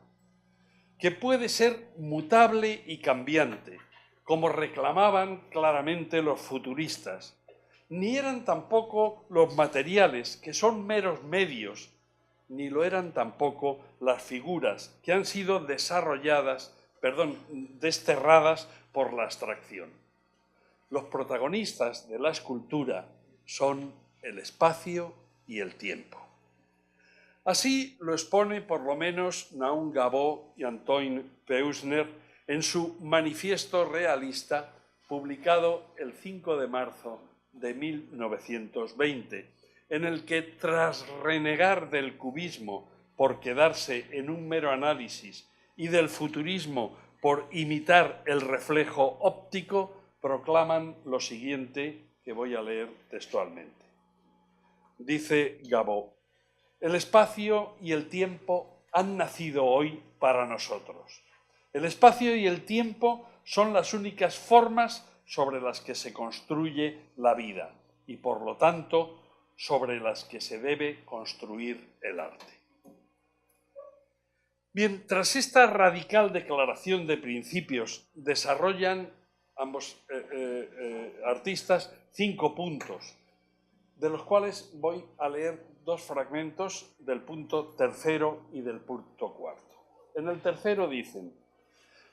Speaker 2: que puede ser mutable y cambiante, como reclamaban claramente los futuristas, ni eran tampoco los materiales, que son meros medios, ni lo eran tampoco las figuras, que han sido desterradas por la abstracción. Los protagonistas de la escultura son el espacio y el tiempo. Así lo expone por lo menos Naum Gabó y Antoine Peusner en su Manifiesto Realista, publicado el 5 de marzo de 1920, en el que, tras renegar del cubismo por quedarse en un mero análisis y del futurismo por imitar el reflejo óptico, proclaman lo siguiente, que voy a leer textualmente. Dice Gabó: el espacio y el tiempo han nacido hoy para nosotros. El espacio y el tiempo son las únicas formas sobre las que se construye la vida y, por lo tanto, sobre las que se debe construir el arte. Bien, tras esta radical declaración de principios, desarrollan ambos artistas 5 puntos, de los cuales voy a leer 2 fragmentos del punto 3 y del punto 4. En el tercero dicen: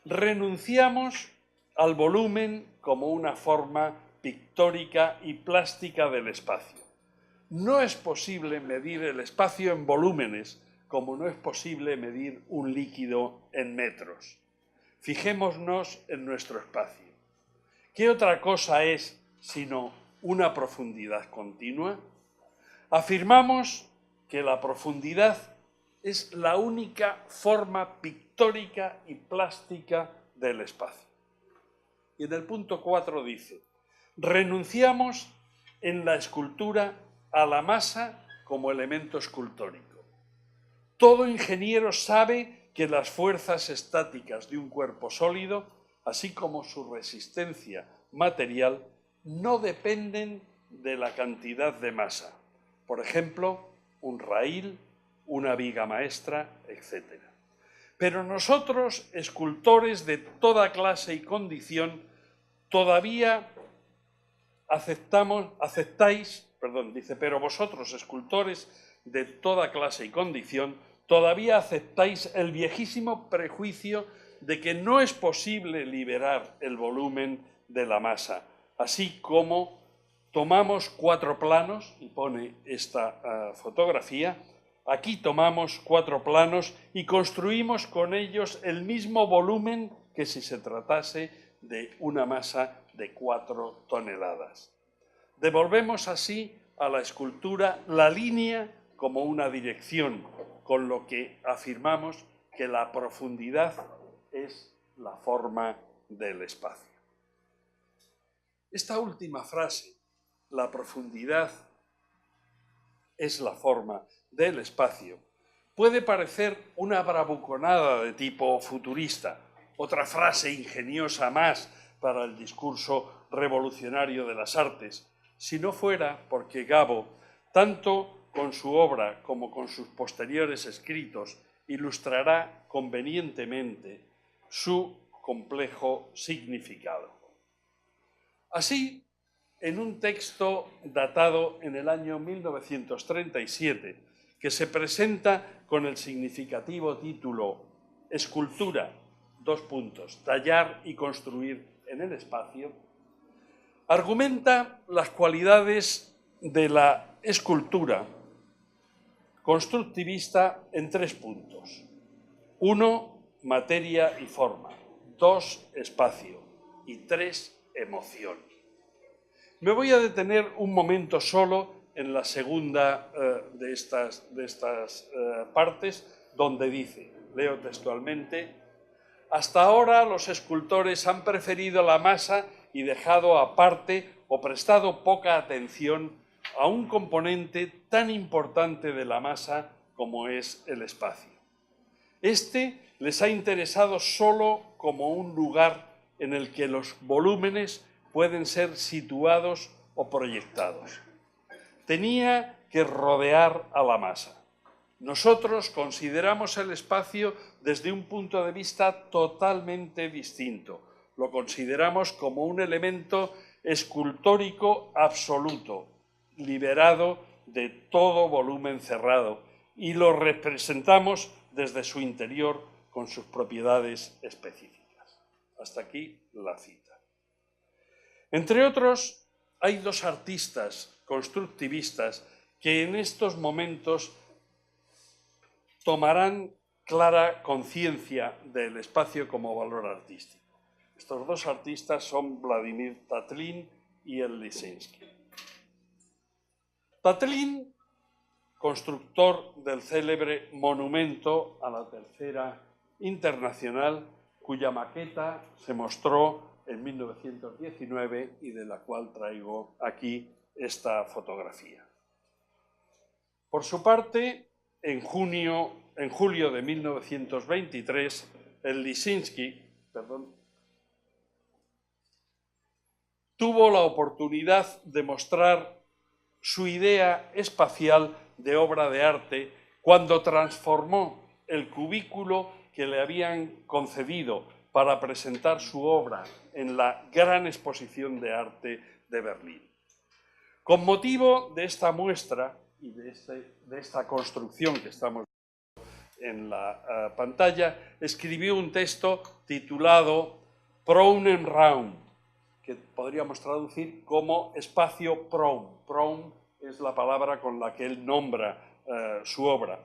Speaker 2: renunciamos al volumen como una forma pictórica y plástica del espacio. No es posible medir el espacio en volúmenes, como no es posible medir un líquido en metros. Fijémonos en nuestro espacio. ¿Qué otra cosa es sino una profundidad continua? Afirmamos que la profundidad es la única forma pictórica y plástica del espacio. Y en el punto 4 dice: renunciamos en la escultura a la masa como elemento escultórico. Todo ingeniero sabe que las fuerzas estáticas de un cuerpo sólido, así como su resistencia material, no dependen de la cantidad de masa. Por ejemplo, un raíl, una viga maestra, etc. Pero nosotros, escultores de toda clase y condición, pero vosotros, escultores de toda clase y condición, todavía aceptáis el viejísimo prejuicio de que no es posible liberar el volumen de la masa, así como tomamos 4 planos, y pone esta fotografía, aquí tomamos 4 planos y construimos con ellos el mismo volumen que si se tratase de una masa de 4 toneladas. Devolvemos así a la escultura la línea como una dirección, con lo que afirmamos que la profundidad es la forma del espacio. Esta última frase, la profundidad es la forma del espacio, puede parecer una bravuconada de tipo futurista, otra frase ingeniosa más para el discurso revolucionario de las artes, si no fuera porque Gabó, tanto con su obra como con sus posteriores escritos, ilustrará convenientemente su complejo significado. Así, en un texto datado en el año 1937, que se presenta con el significativo título Escultura, tallar y construir en el espacio, argumenta las cualidades de la escultura constructivista en 3 puntos. 1, materia y forma. 2, espacio. Y 3, emoción. Me voy a detener un momento solo en la segunda de estas partes, donde dice, leo textualmente: hasta ahora los escultores han preferido la masa y dejado aparte o prestado poca atención a un componente tan importante de la masa como es el espacio. Este les ha interesado solo como un lugar en el que los volúmenes pueden ser situados o proyectados. Tenía que rodear a la masa. Nosotros consideramos el espacio desde un punto de vista totalmente distinto. Lo consideramos como un elemento escultórico absoluto, liberado de todo volumen cerrado, y lo representamos desde su interior con sus propiedades específicas. Hasta aquí la cita. Entre otros, hay 2 artistas constructivistas que en estos momentos tomarán clara conciencia del espacio como valor artístico. Estos 2 artistas son Vladimir Tatlin y el Lisinski. Tatlin, constructor del célebre monumento a la Tercera Internacional, cuya maqueta se mostró en 1919 y de la cual traigo aquí esta fotografía. Por su parte, en julio de 1923, el Lisinski tuvo la oportunidad de mostrar su idea espacial de obra de arte cuando transformó el cubículo que le habían concedido para presentar su obra en la Gran Exposición de Arte de Berlín. Con motivo de esta muestra y de esta construcción que estamos viendo en la pantalla, escribió un texto titulado Proum and Raum, que podríamos traducir como espacio proum. Proum es la palabra con la que él nombra su obra.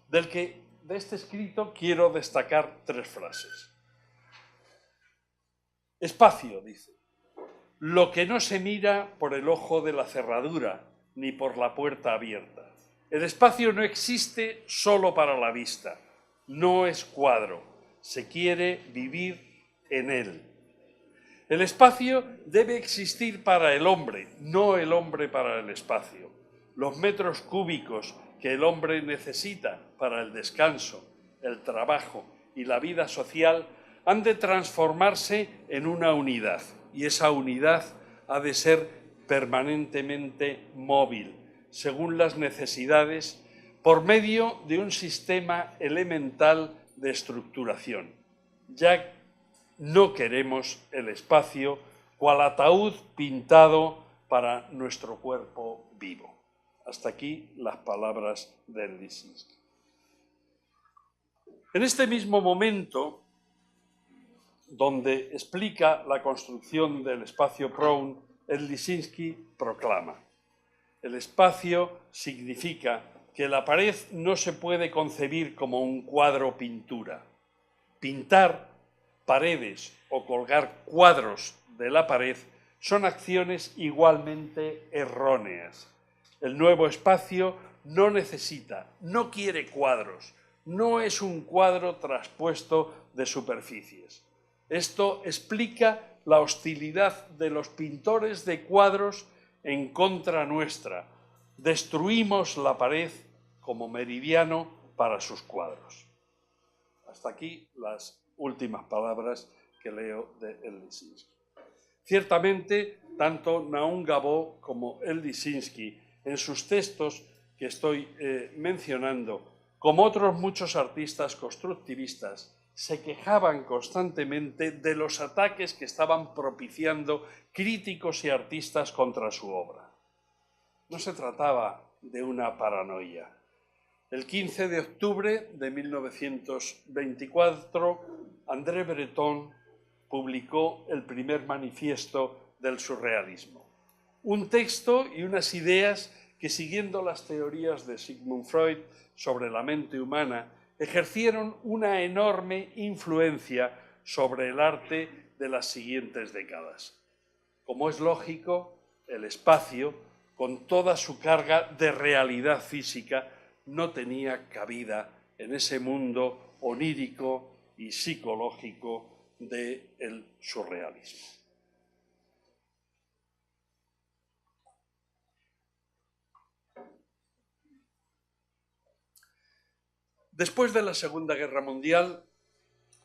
Speaker 2: De este escrito quiero destacar 3 frases. Espacio, dice, lo que no se mira por el ojo de la cerradura ni por la puerta abierta. El espacio no existe solo para la vista, no es cuadro, se quiere vivir en él. El espacio debe existir para el hombre, no el hombre para el espacio. Los metros cúbicos que el hombre necesita para el descanso, el trabajo y la vida social han de transformarse en una unidad, y esa unidad ha de ser permanentemente móvil, según las necesidades, por medio de un sistema elemental de estructuración. Ya no queremos el espacio cual ataúd pintado para nuestro cuerpo vivo. Hasta aquí las palabras del Lisinski. En este mismo momento, donde explica la construcción del espacio Proum, el Lisinski proclama: el espacio significa que la pared no se puede concebir como un cuadro pintura. Pintar paredes o colgar cuadros de la pared son acciones igualmente erróneas. El nuevo espacio no necesita, no quiere cuadros, no es un cuadro traspuesto de superficies. Esto explica la hostilidad de los pintores de cuadros en contra nuestra. Destruimos la pared como meridiano para sus cuadros. Hasta aquí las últimas palabras que leo de el Lisinski. Ciertamente, tanto Naum Gabor como el Lisinski, en sus textos que estoy mencionando, como otros muchos artistas constructivistas, se quejaban constantemente de los ataques que estaban propiciando críticos y artistas contra su obra. No se trataba de una paranoia. El 15 de octubre de 1924, André Breton publicó el primer manifiesto del surrealismo. Un texto y unas ideas que, siguiendo las teorías de Sigmund Freud sobre la mente humana, ejercieron una enorme influencia sobre el arte de las siguientes décadas. Como es lógico, el espacio, con toda su carga de realidad física, no tenía cabida en ese mundo onírico y psicológico del surrealismo. Después de la Segunda Guerra Mundial,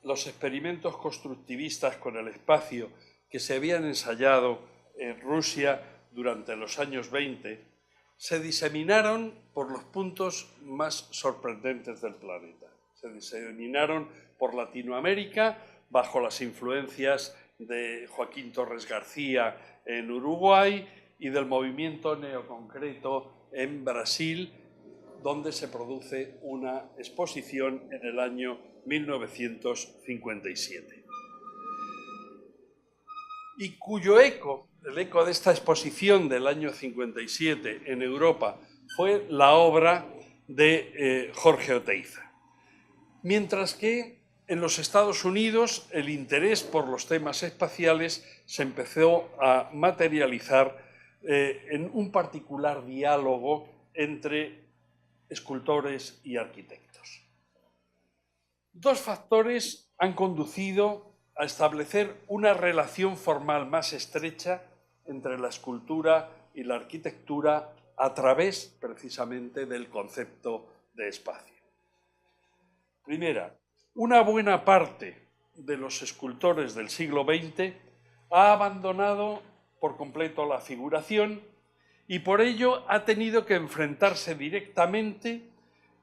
Speaker 2: los experimentos constructivistas con el espacio que se habían ensayado en Rusia durante los años 20 se diseminaron por los puntos más sorprendentes del planeta. Se diseminaron por Latinoamérica bajo las influencias de Joaquín Torres García en Uruguay y del movimiento neoconcreto en Brasil, donde se produce una exposición en el año 1957. Y cuyo eco, el eco de esta exposición del año 57 en Europa, fue la obra de Jorge Oteiza. Mientras que en los Estados Unidos el interés por los temas espaciales se empezó a materializar en un particular diálogo entre escultores y arquitectos. Dos factores han conducido a establecer una relación formal más estrecha entre la escultura y la arquitectura a través, precisamente, del concepto de espacio. Primera, una buena parte de los escultores del siglo XX ha abandonado por completo la figuración y por ello ha tenido que enfrentarse directamente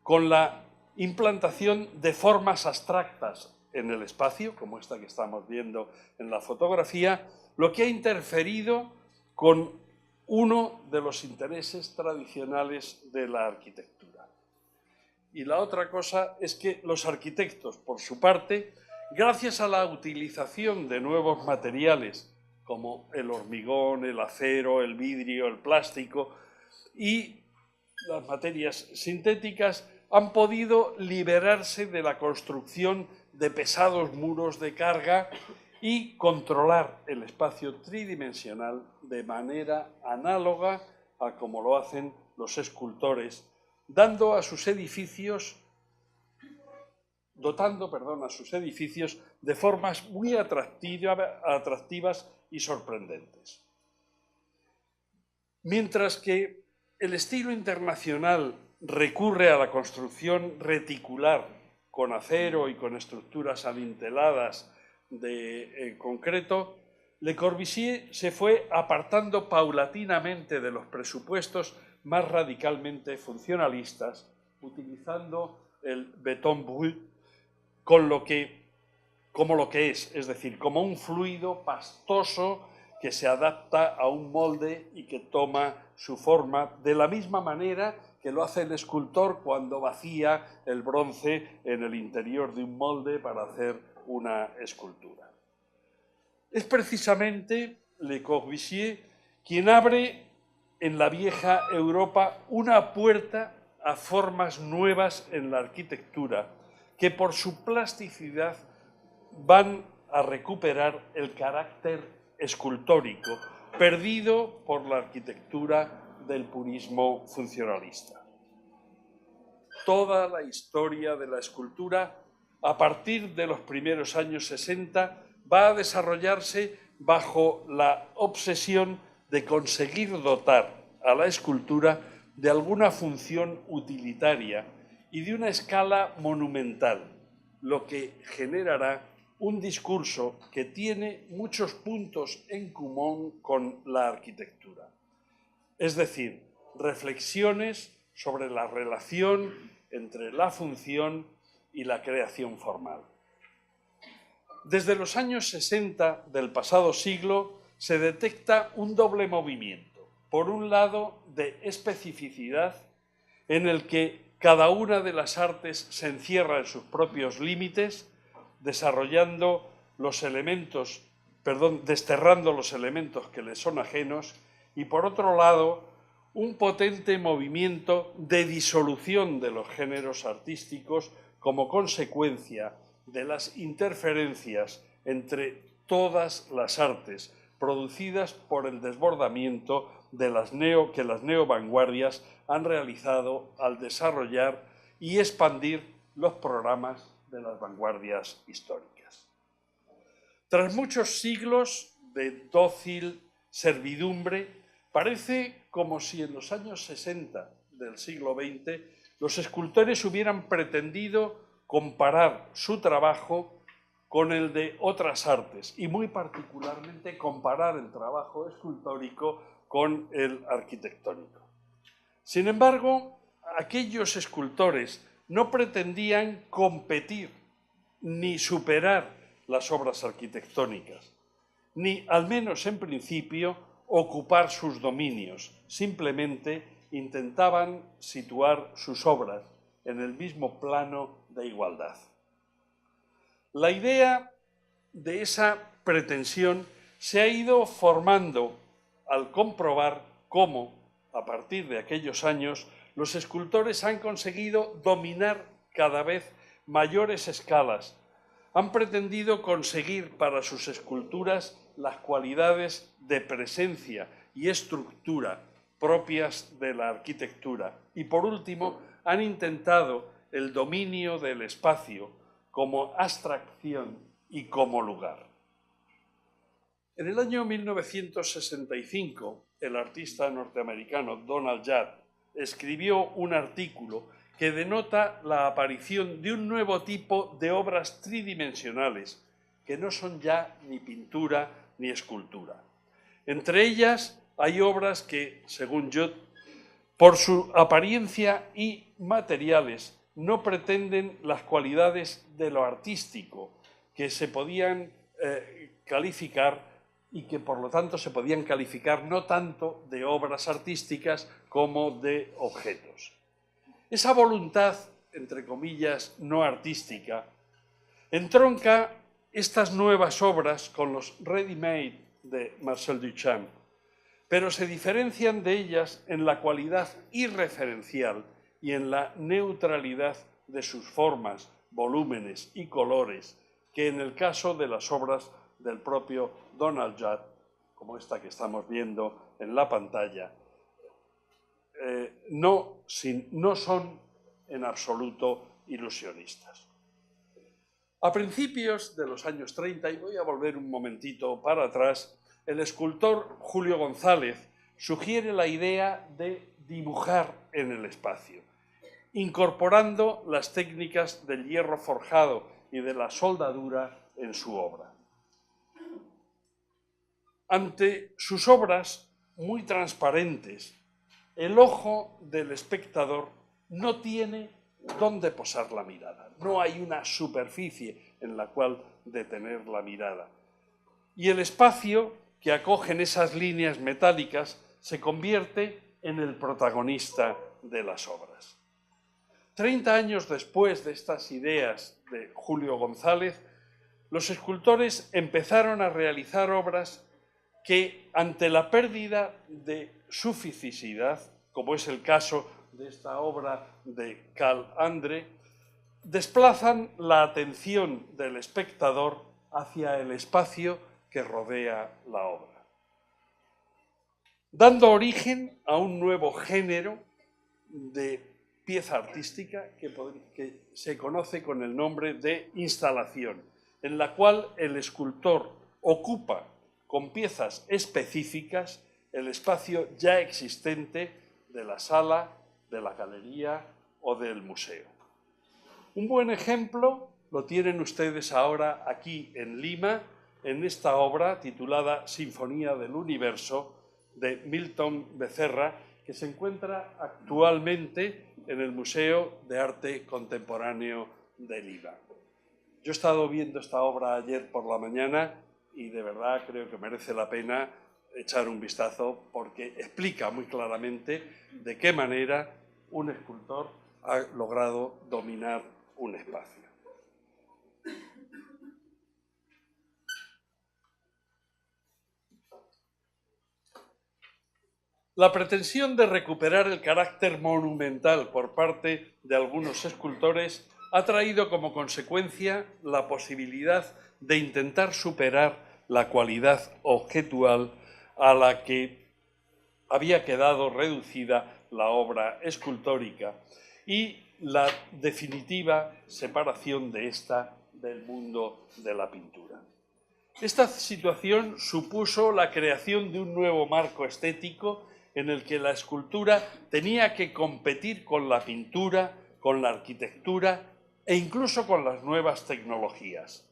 Speaker 2: con la implantación de formas abstractas en el espacio, como esta que estamos viendo en la fotografía, lo que ha interferido con uno de los intereses tradicionales de la arquitectura. Y la otra cosa es que los arquitectos, por su parte, gracias a la utilización de nuevos materiales como el hormigón, el acero, el vidrio, el plástico y las materias sintéticas, han podido liberarse de la construcción de pesados muros de carga y controlar el espacio tridimensional de manera análoga a como lo hacen los escultores, dotando a sus edificios de formas muy atractivas y sorprendentes. Mientras que el estilo internacional recurre a la construcción reticular con acero y con estructuras adinteladas de concreto, Le Corbusier se fue apartando paulatinamente de los presupuestos más radicalmente funcionalistas, utilizando el béton brut como lo que es decir, como un fluido pastoso que se adapta a un molde y que toma su forma de la misma manera que lo hace el escultor cuando vacía el bronce en el interior de un molde para hacer una escultura. Es precisamente Le Corbusier quien abre en la vieja Europa una puerta a formas nuevas en la arquitectura que por su plasticidad van a recuperar el carácter escultórico perdido por la arquitectura del purismo funcionalista. Toda la historia de la escultura, a partir de los primeros años 60, va a desarrollarse bajo la obsesión de conseguir dotar a la escultura de alguna función utilitaria y de una escala monumental, lo que generará un discurso que tiene muchos puntos en común con la arquitectura. Es decir, reflexiones sobre la relación entre la función y la creación formal. Desde los años 60 del pasado siglo se detecta un doble movimiento. Por un lado, de especificidad, en el que cada una de las artes se encierra en sus propios límites, desarrollando los elementos, desterrando los elementos que le son ajenos, y por otro lado, un potente movimiento de disolución de los géneros artísticos como consecuencia de las interferencias entre todas las artes producidas por el desbordamiento que las neovanguardias han realizado al desarrollar y expandir los programas de las vanguardias históricas. Tras muchos siglos de dócil servidumbre, parece como si en los años 60 del siglo XX los escultores hubieran pretendido comparar su trabajo con el de otras artes y muy particularmente comparar el trabajo escultórico con el arquitectónico. Sin embargo, aquellos escultores no pretendían competir ni superar las obras arquitectónicas, ni, al menos en principio, ocupar sus dominios. Simplemente intentaban situar sus obras en el mismo plano de igualdad. La idea de esa pretensión se ha ido formando al comprobar cómo, a partir de aquellos años, los escultores han conseguido dominar cada vez mayores escalas. Han pretendido conseguir para sus esculturas las cualidades de presencia y estructura propias de la arquitectura. Y por último, han intentado el dominio del espacio como abstracción y como lugar. En el año 1965, el artista norteamericano Donald Judd escribió un artículo que denota la aparición de un nuevo tipo de obras tridimensionales, que no son ya ni pintura ni escultura. Entre ellas hay obras que, según Judd, por su apariencia y materiales, no pretenden las cualidades de lo artístico que se podían calificar y que por lo tanto se podían calificar no tanto de obras artísticas como de objetos. Esa voluntad, entre comillas, no artística, entronca estas nuevas obras con los ready-made de Marcel Duchamp, pero se diferencian de ellas en la cualidad irreferencial y en la neutralidad de sus formas, volúmenes y colores, que en el caso de las obras del propio Donald Judd, como esta que estamos viendo en la pantalla, no son en absoluto ilusionistas. A principios de los años 30, y voy a volver un momentito para atrás, el escultor Julio González sugiere la idea de dibujar en el espacio, incorporando las técnicas del hierro forjado y de la soldadura en su obra. Ante sus obras muy transparentes, el ojo del espectador no tiene dónde posar la mirada, no hay una superficie en la cual detener la mirada. Y el espacio que acogen esas líneas metálicas se convierte en el protagonista de las obras. 30 años después de estas ideas de Julio González, los escultores empezaron a realizar obras que, ante la pérdida de su fisicidad, como es el caso de esta obra de Carl Andre, desplazan la atención del espectador hacia el espacio que rodea la obra, dando origen a un nuevo género de pieza artística que se conoce con el nombre de instalación, en la cual el escultor ocupa con piezas específicas el espacio ya existente de la sala, de la galería o del museo. Un buen ejemplo lo tienen ustedes ahora aquí en Lima, en esta obra titulada Sinfonía del Universo de Milton Becerra, que se encuentra actualmente en el Museo de Arte Contemporáneo de Lima. Yo he estado viendo esta obra ayer por la mañana y de verdad creo que merece la pena echar un vistazo porque explica muy claramente de qué manera un escultor ha logrado dominar un espacio. La pretensión de recuperar el carácter monumental por parte de algunos escultores ha traído como consecuencia la posibilidad de intentar superar la cualidad objetual a la que había quedado reducida la obra escultórica y la definitiva separación de esta del mundo de la pintura. Esta situación supuso la creación de un nuevo marco estético en el que la escultura tenía que competir con la pintura, con la arquitectura e incluso con las nuevas tecnologías.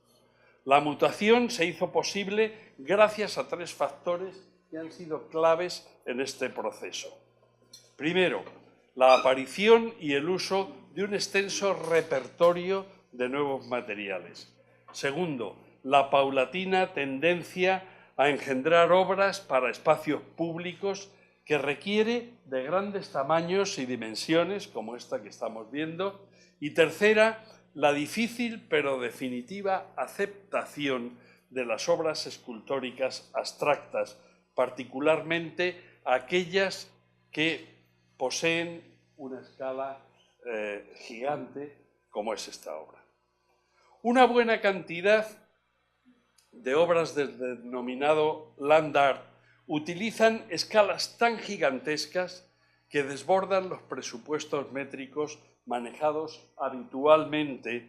Speaker 2: La mutación se hizo posible gracias a tres factores que han sido claves en este proceso. Primero, la aparición y el uso de un extenso repertorio de nuevos materiales. Segundo, la paulatina tendencia a engendrar obras para espacios públicos que requiere de grandes tamaños y dimensiones, como esta que estamos viendo. Y tercera, la difícil pero definitiva aceptación de las obras escultóricas abstractas, particularmente aquellas que poseen una escala gigante, como es esta obra. Una buena cantidad de obras del denominado land art utilizan escalas tan gigantescas que desbordan los presupuestos métricos manejados habitualmente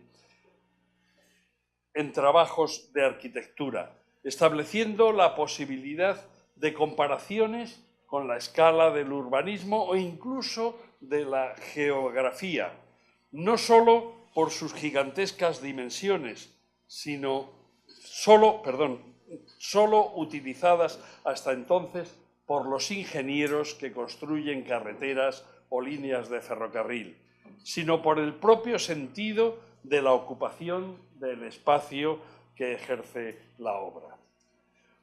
Speaker 2: en trabajos de arquitectura, estableciendo la posibilidad de comparaciones con la escala del urbanismo o incluso de la geografía, no solo por sus gigantescas dimensiones, sino solo utilizadas hasta entonces por los ingenieros que construyen carreteras o líneas de ferrocarril, sino por el propio sentido de la ocupación del espacio que ejerce la obra.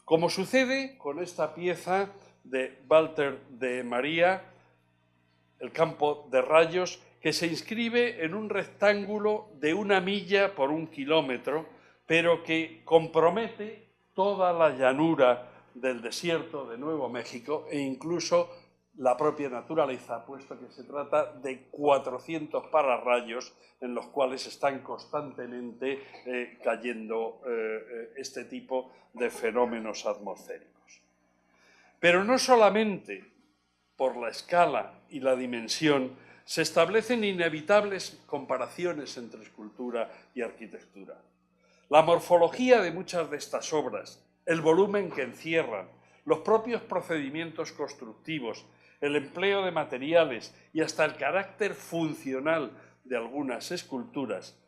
Speaker 2: Como sucede con esta pieza de Walter de María, el campo de rayos, que se inscribe en un rectángulo de 1 milla por 1 kilómetro, pero que compromete toda la llanura del desierto de Nuevo México e incluso la propia naturaleza, puesto que se trata de 400 pararrayos en los cuales están constantemente cayendo este tipo de fenómenos atmosféricos. Pero no solamente por la escala y la dimensión se establecen inevitables comparaciones entre escultura y arquitectura. La morfología de muchas de estas obras, el volumen que encierran, los propios procedimientos constructivos, el empleo de materiales y hasta el carácter funcional de algunas esculturas,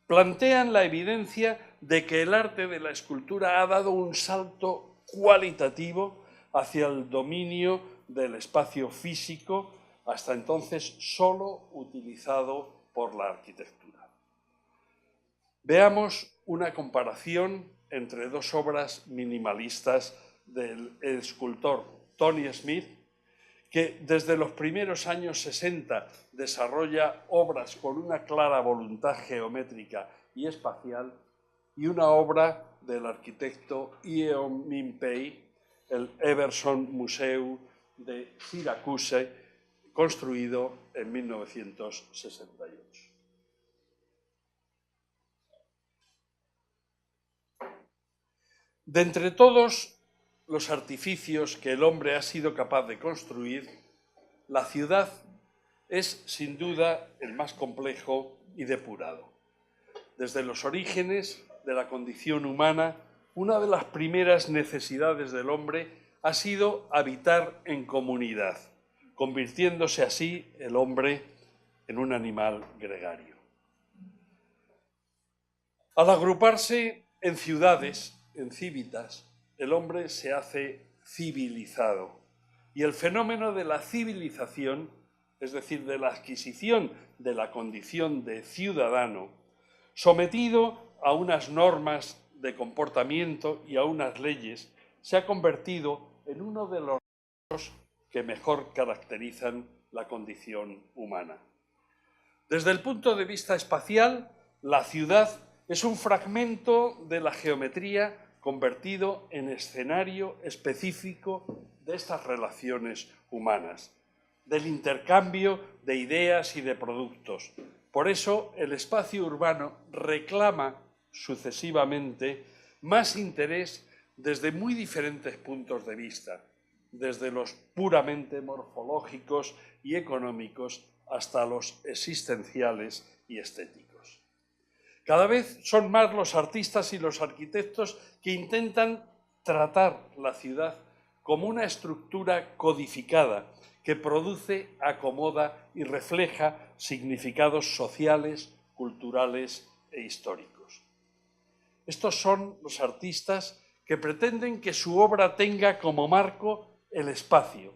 Speaker 2: plantean la evidencia de que el arte de la escultura ha dado un salto cualitativo hacia el dominio del espacio físico, hasta entonces solo utilizado por la arquitectura. Veamos una comparación entre dos obras minimalistas del escultor Tony Smith, que desde los primeros años 60 desarrolla obras con una clara voluntad geométrica y espacial, y una obra del arquitecto Eon Min-pei, el Everson Museum de Syracuse, construido en 1968. De entre todos los artificios que el hombre ha sido capaz de construir, la ciudad es sin duda el más complejo y depurado. Desde los orígenes de la condición humana, una de las primeras necesidades del hombre ha sido habitar en comunidad, convirtiéndose así el hombre en un animal gregario. Al agruparse en ciudades, en cívitas, el hombre se hace civilizado. Y el fenómeno de la civilización, es decir, de la adquisición de la condición de ciudadano, sometido a unas normas de comportamiento y a unas leyes, se ha convertido en uno de los rasgos que mejor caracterizan la condición humana. Desde el punto de vista espacial, la ciudad es un fragmento de la geometría convertido en escenario específico de estas relaciones humanas, del intercambio de ideas y de productos. Por eso el espacio urbano reclama sucesivamente más interés desde muy diferentes puntos de vista, desde los puramente morfológicos y económicos hasta los existenciales y estéticos. Cada vez son más los artistas y los arquitectos que intentan tratar la ciudad como una estructura codificada que produce, acomoda y refleja significados sociales, culturales e históricos. Estos son los artistas que pretenden que su obra tenga como marco el espacio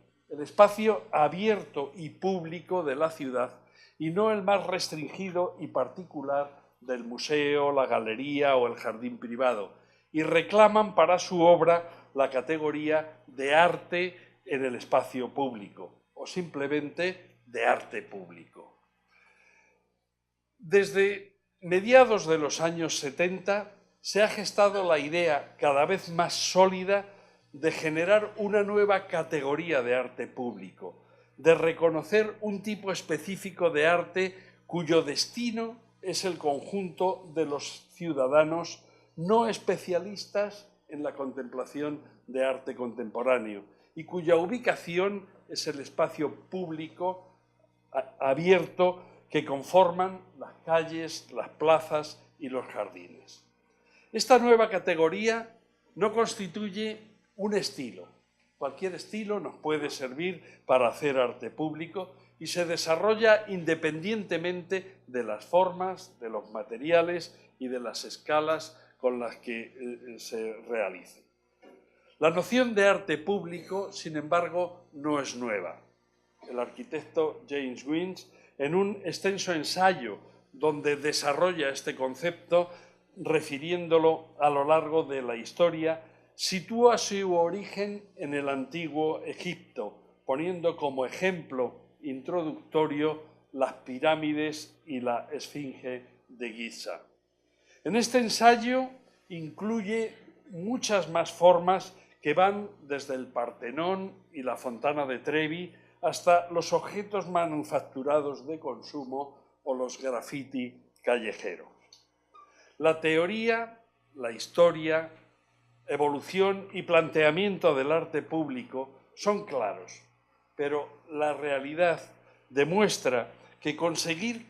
Speaker 2: abierto y público de la ciudad y no el más restringido y particular del museo, la galería o el jardín privado, y reclaman para su obra la categoría de arte en el espacio público o simplemente de arte público. Desde mediados de los años 70 se ha gestado la idea cada vez más sólida de generar una nueva categoría de arte público, de reconocer un tipo específico de arte cuyo destino es el conjunto de los ciudadanos no especialistas en la contemplación de arte contemporáneo y cuya ubicación es el espacio público abierto que conforman las calles, las plazas y los jardines. Esta nueva categoría no constituye un estilo. Cualquier estilo nos puede servir para hacer arte público y se desarrolla independientemente de las formas, de los materiales y de las escalas con las que se realice. La noción de arte público, sin embargo, no es nueva. El arquitecto James Winch, en un extenso ensayo donde desarrolla este concepto, refiriéndolo a lo largo de la historia, sitúa su origen en el antiguo Egipto, poniendo como ejemplo introductorio las pirámides y la Esfinge de Giza. En este ensayo incluye muchas más formas que van desde el Partenón y la Fontana de Trevi hasta los objetos manufacturados de consumo o los graffiti callejeros. La teoría, la historia, evolución y planteamiento del arte público son claros, pero la realidad demuestra que conseguir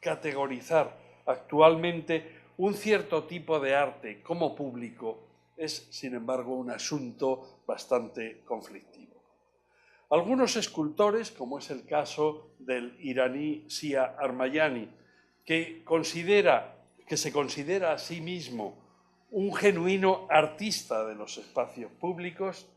Speaker 2: categorizar actualmente un cierto tipo de arte como público es, sin embargo, un asunto bastante conflictivo. Algunos escultores, como es el caso del iraní Sia Armayani, que se considera a sí mismo un genuino artista de los espacios públicos,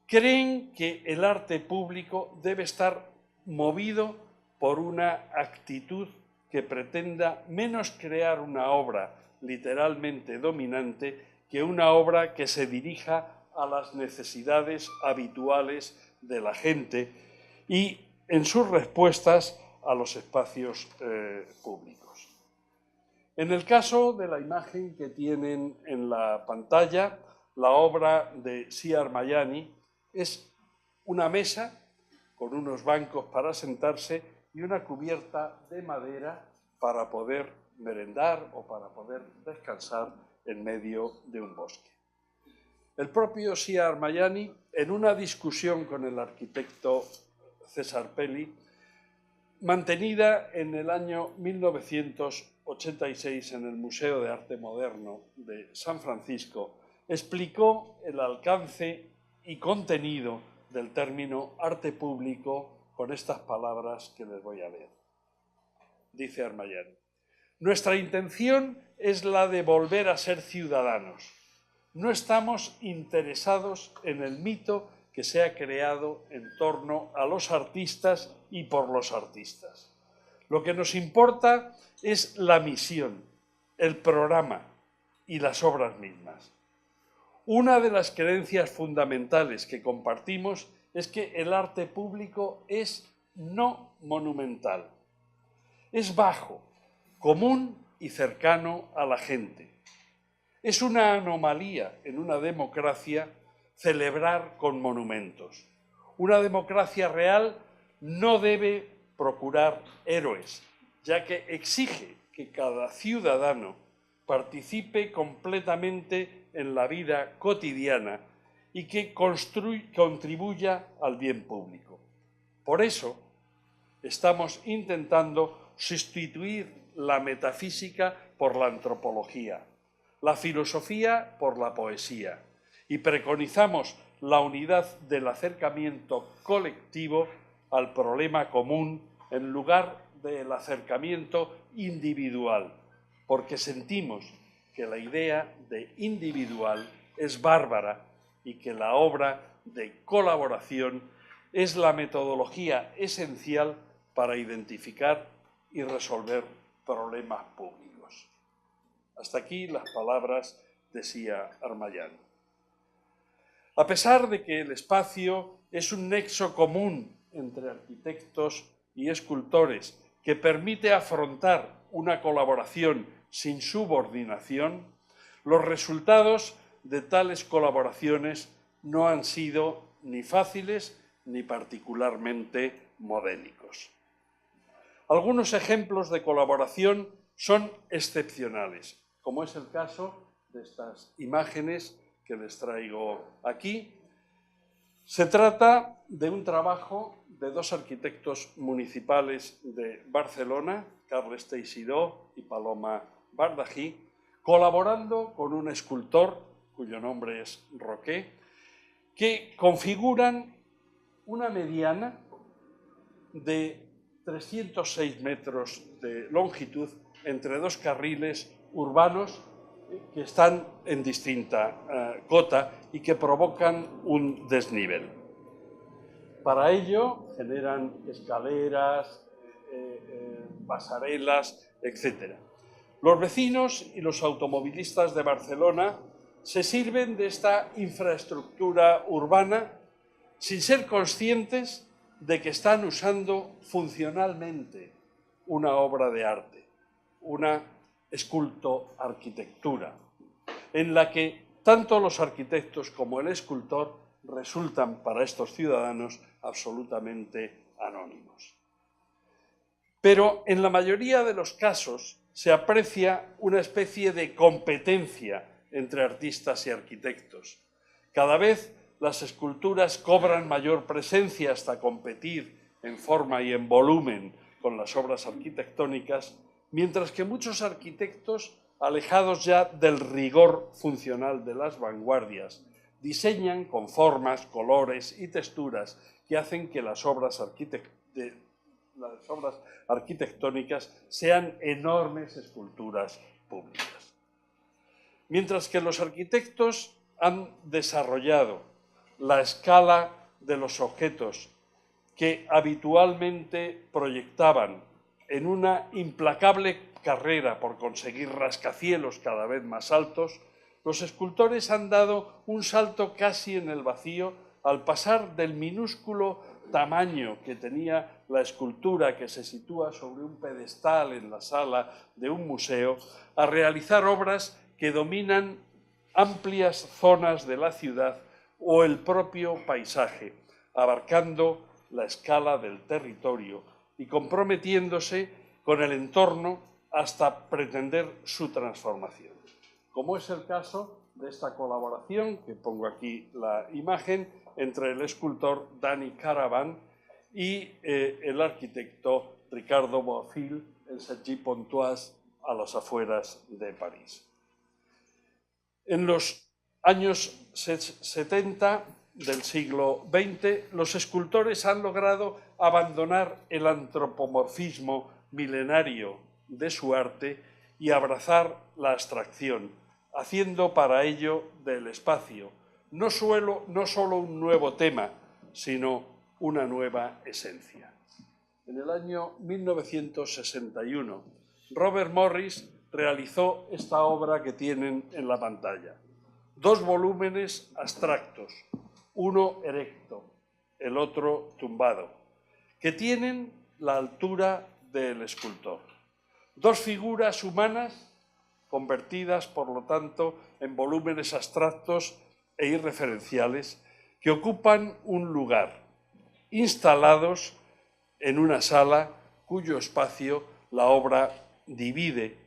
Speaker 2: creen que el arte público debe estar movido por una actitud que pretenda menos crear una obra literalmente dominante que una obra que se dirija a las necesidades habituales de la gente y en sus respuestas a los espacios públicos. En el caso de la imagen que tienen en la pantalla, la obra de Sia Armayani es una mesa con unos bancos para sentarse y una cubierta de madera para poder merendar o para poder descansar en medio de un bosque. El propio Sia Armayani, en una discusión con el arquitecto César Pelli, mantenida en el año 1986 en el Museo de Arte Moderno de San Francisco, explicó el alcance y contenido del término arte público con estas palabras que les voy a leer. Dice Armayani: nuestra intención es la de volver a ser ciudadanos. No estamos interesados en el mito que se ha creado en torno a los artistas y por los artistas. Lo que nos importa es la misión, el programa y las obras mismas. Una de las creencias fundamentales que compartimos es que el arte público es no monumental. Es bajo, común y cercano a la gente. Es una anomalía en una democracia celebrar con monumentos. Una democracia real no debe procurar héroes, ya que exige que cada ciudadano participe completamente en la vida cotidiana y que contribuya al bien público. Por eso estamos intentando sustituir la metafísica por la antropología, la filosofía por la poesía, y preconizamos la unidad del acercamiento colectivo al problema común en lugar del acercamiento individual, porque sentimos que la idea de individual es bárbara y que la obra de colaboración es la metodología esencial para identificar y resolver problemas públicos. Hasta aquí las palabras de Sia Armayán. A pesar de que el espacio es un nexo común entre arquitectos y escultores que permite afrontar una colaboración sin subordinación, los resultados de tales colaboraciones no han sido ni fáciles ni particularmente modélicos. Algunos ejemplos de colaboración son excepcionales, como es el caso de estas imágenes que les traigo aquí. Se trata de un trabajo de dos arquitectos municipales de Barcelona, Carles Teixidó y Paloma Bardají, colaborando con un escultor, cuyo nombre es Roqué, que configuran una mediana de 306 metros de longitud entre dos carriles urbanos que están en distinta cota y que provocan un desnivel. Para ello generan escaleras, pasarelas, etc. Los vecinos y los automovilistas de Barcelona se sirven de esta infraestructura urbana sin ser conscientes de que están usando funcionalmente una obra de arte, una esculto-arquitectura, en la que tanto los arquitectos como el escultor resultan para estos ciudadanos absolutamente anónimos. Pero en la mayoría de los casos se aprecia una especie de competencia entre artistas y arquitectos. Cada vez las esculturas cobran mayor presencia hasta competir en forma y en volumen con las obras arquitectónicas, mientras que muchos arquitectos, alejados ya del rigor funcional de las vanguardias, diseñan con formas, colores y texturas que hacen que las obras arquitectónicas sean enormes esculturas públicas. Mientras que los arquitectos han desarrollado la escala de los objetos que habitualmente proyectaban en una implacable carrera por conseguir rascacielos cada vez más altos, los escultores han dado un salto casi en el vacío al pasar del minúsculo tamaño que tenía la escultura que se sitúa sobre un pedestal en la sala de un museo a realizar obras que dominan amplias zonas de la ciudad o el propio paisaje, abarcando la escala del territorio y comprometiéndose con el entorno hasta pretender su transformación. Como es el caso de esta colaboración, que pongo aquí la imagen, entre el escultor Dani Caravan y el arquitecto Ricardo Bofill en Cergy-Pontoise, a las afueras de París. En los años 70 del siglo XX, los escultores han logrado abandonar el antropomorfismo milenario de su arte y abrazar la abstracción, haciendo para ello del espacio no solo un nuevo tema, sino una nueva esencia. En el año 1961, Robert Morris realizó esta obra que tienen en la pantalla. 2 volúmenes abstractos, uno erecto, el otro tumbado, que tienen la altura del escultor. 2 figuras humanas convertidas, por lo tanto, en volúmenes abstractos e irreferenciales que ocupan un lugar, instalados en una sala cuyo espacio la obra divide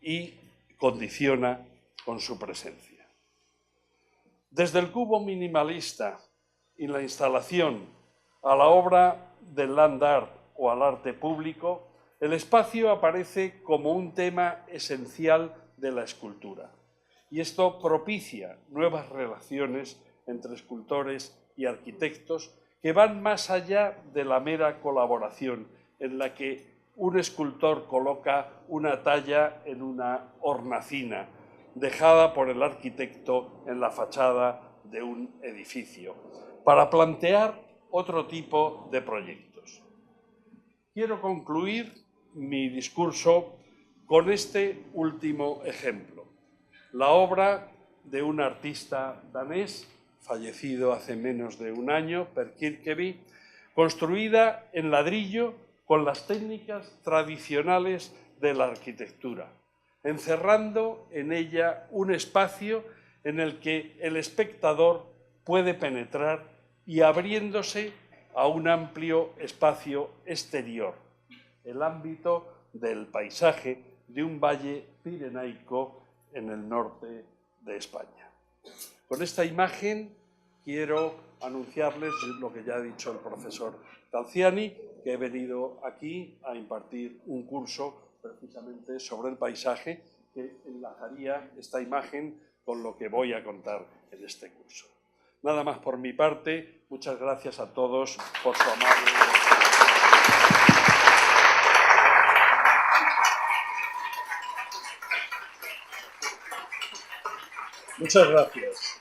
Speaker 2: y condiciona con su presencia. Desde el cubo minimalista y la instalación a la obra del land art o al arte público, el espacio aparece como un tema esencial de la escultura. Y esto propicia nuevas relaciones entre escultores y arquitectos que van más allá de la mera colaboración en la que un escultor coloca una talla en una hornacina dejada por el arquitecto en la fachada de un edificio, para plantear otro tipo de proyectos. Quiero concluir mi discurso con este último ejemplo. La obra de un artista danés, fallecido hace menos de un año, Per Kirkeby, construida en ladrillo con las técnicas tradicionales de la arquitectura, encerrando en ella un espacio en el que el espectador puede penetrar y abriéndose a un amplio espacio exterior, el ámbito del paisaje de un valle pirenaico en el norte de España. Con esta imagen quiero anunciarles lo que ya ha dicho el profesor Canziani, que he venido aquí a impartir un curso precisamente sobre el paisaje que enlazaría esta imagen con lo que voy a contar en este curso. Nada más por mi parte, muchas gracias a todos por su amable... Muchas gracias.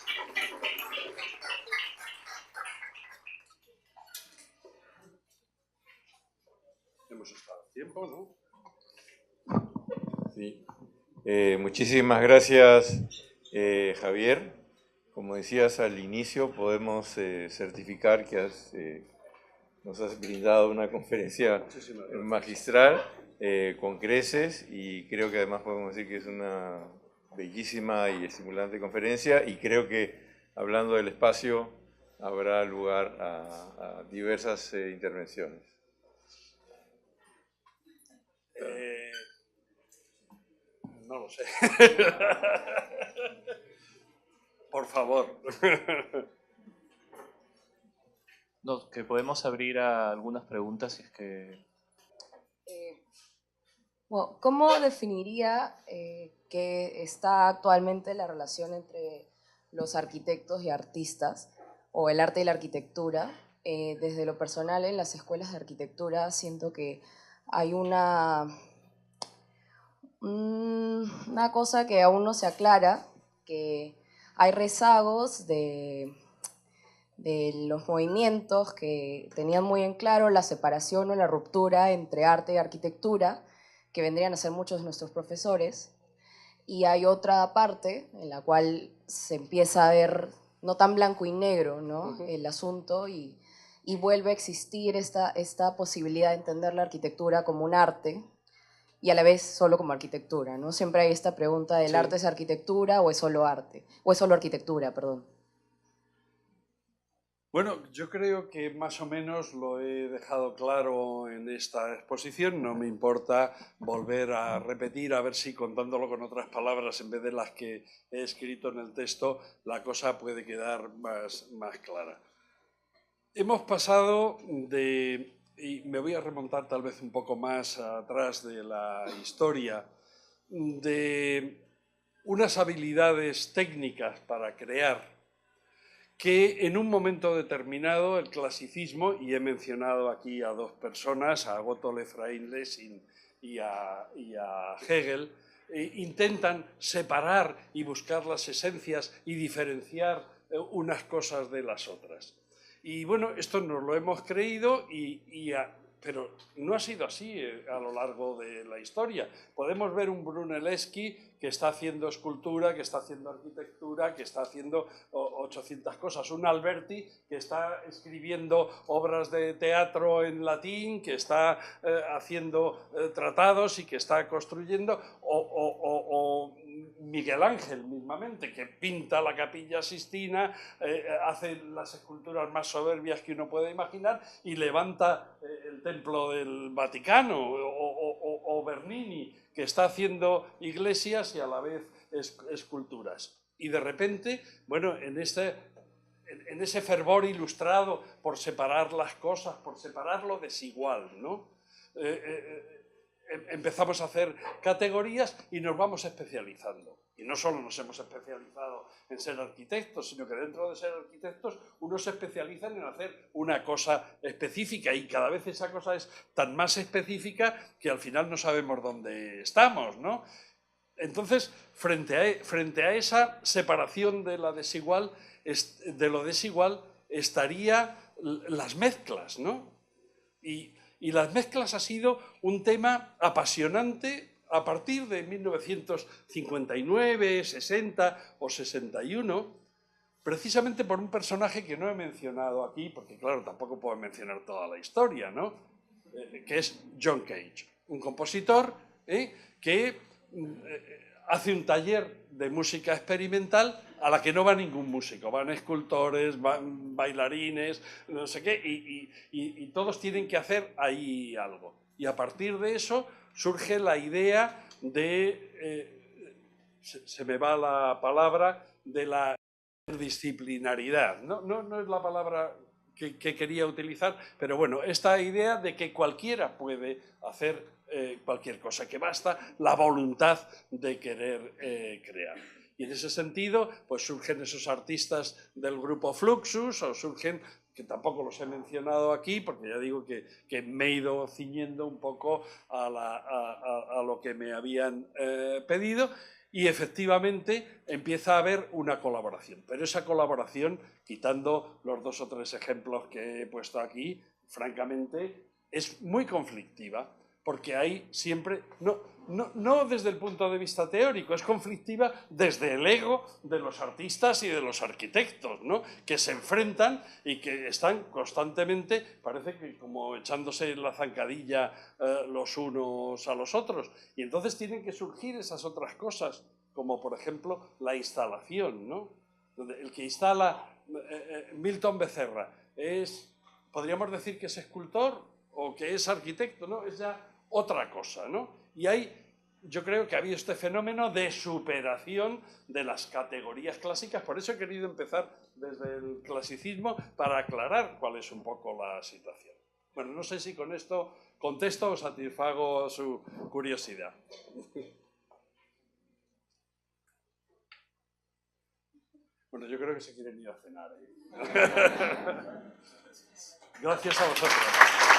Speaker 2: Hemos estado a tiempo, ¿no?
Speaker 1: Sí. Muchísimas gracias, Javier. Como decías al inicio, podemos certificar que nos has brindado una conferencia magistral con creces, y creo que además podemos decir que es una bellísima y estimulante conferencia, y creo que hablando del espacio habrá lugar a diversas intervenciones.
Speaker 2: No lo sé. Por favor.
Speaker 3: No, que podemos abrir a algunas preguntas si es que...
Speaker 4: Bueno, ¿cómo definiría que está actualmente la relación entre los arquitectos y artistas, o el arte y la arquitectura? Desde lo personal, en las escuelas de arquitectura siento que hay una cosa que aún no se aclara, que hay rezagos de los movimientos que tenían muy en claro la separación o la ruptura entre arte y arquitectura, que vendrían a ser muchos de nuestros profesores, y hay otra parte en la cual se empieza a ver no tan blanco y negro, ¿no? El asunto, y vuelve a existir esta posibilidad de entender la arquitectura como un arte y a la vez solo como arquitectura, ¿no? Siempre hay esta pregunta del arte es arquitectura o es solo arte, o es solo arquitectura, perdón.
Speaker 2: Bueno, yo creo que más o menos lo he dejado claro en esta exposición. No me importa volver a repetir, a ver si contándolo con otras palabras en vez de las que he escrito en el texto, la cosa puede quedar más clara. Hemos pasado de, y me voy a remontar tal vez un poco más atrás de la historia, de unas habilidades técnicas para crear, que en un momento determinado el clasicismo, y he mencionado aquí a dos personas, a Gotthold Ephraim Lessing y a Hegel, intentan separar y buscar las esencias y diferenciar unas cosas de las otras. Y bueno, esto nos lo hemos creído, pero no ha sido así a lo largo de la historia. Podemos ver un Brunelleschi que está haciendo escultura, que está haciendo arquitectura, que está haciendo 800 cosas. Un Alberti que está escribiendo obras de teatro en latín, que está haciendo tratados y que está construyendo, o Miguel Ángel mismo últimamente, que pinta la Capilla Sixtina, hace las esculturas más soberbias que uno puede imaginar y levanta el templo del Vaticano, o Bernini, que está haciendo iglesias y a la vez esculturas. Y de repente, bueno, en ese fervor ilustrado por separar las cosas, por separar lo desigual, ¿no? Empezamos a hacer categorías y nos vamos especializando. Y no solo nos hemos especializado en ser arquitectos, sino que dentro de ser arquitectos uno se especializa en hacer una cosa específica, y cada vez esa cosa es tan más específica que al final no sabemos dónde estamos, ¿no? Entonces, frente a esa separación de lo desigual estaría las mezclas, ¿no? Y las mezclas ha sido un tema apasionante a partir de 1959, 60 o 61, precisamente por un personaje que no he mencionado aquí, porque claro, tampoco puedo mencionar toda la historia, ¿no? Que es John Cage, un compositor que hace un taller de música experimental a la que no va ningún músico, van escultores, van bailarines, no sé qué, y todos tienen que hacer ahí algo. Y a partir de eso surge la idea de, se me va la palabra, de la interdisciplinaridad. No es la palabra que quería utilizar, pero bueno, esta idea de que cualquiera puede hacer cualquier cosa, que basta la voluntad de querer crear. Y en ese sentido, pues surgen esos artistas del grupo Fluxus, o surgen, que tampoco los he mencionado aquí, porque ya digo que me he ido ciñendo un poco a lo que me habían pedido, y efectivamente empieza a haber una colaboración. Pero esa colaboración, quitando los 2 o 3 ejemplos que he puesto aquí, francamente, es muy conflictiva, porque hay siempre, no desde el punto de vista teórico, es conflictiva desde el ego de los artistas y de los arquitectos, ¿no? Que se enfrentan y que están constantemente, parece que como echándose la zancadilla los unos a los otros. Y entonces tienen que surgir esas otras cosas, como por ejemplo la instalación, ¿no? El que instala Milton Becerra podríamos decir que es escultor o que es arquitecto, ¿no? Es ya otra cosa, ¿no? Y yo creo que ha habido este fenómeno de superación de las categorías clásicas. Por eso he querido empezar desde el clasicismo, para aclarar cuál es un poco la situación. Bueno, no sé si con esto contesto o satisfago su curiosidad. Bueno, yo creo que se quieren ir a cenar, ¿eh? Gracias a vosotros.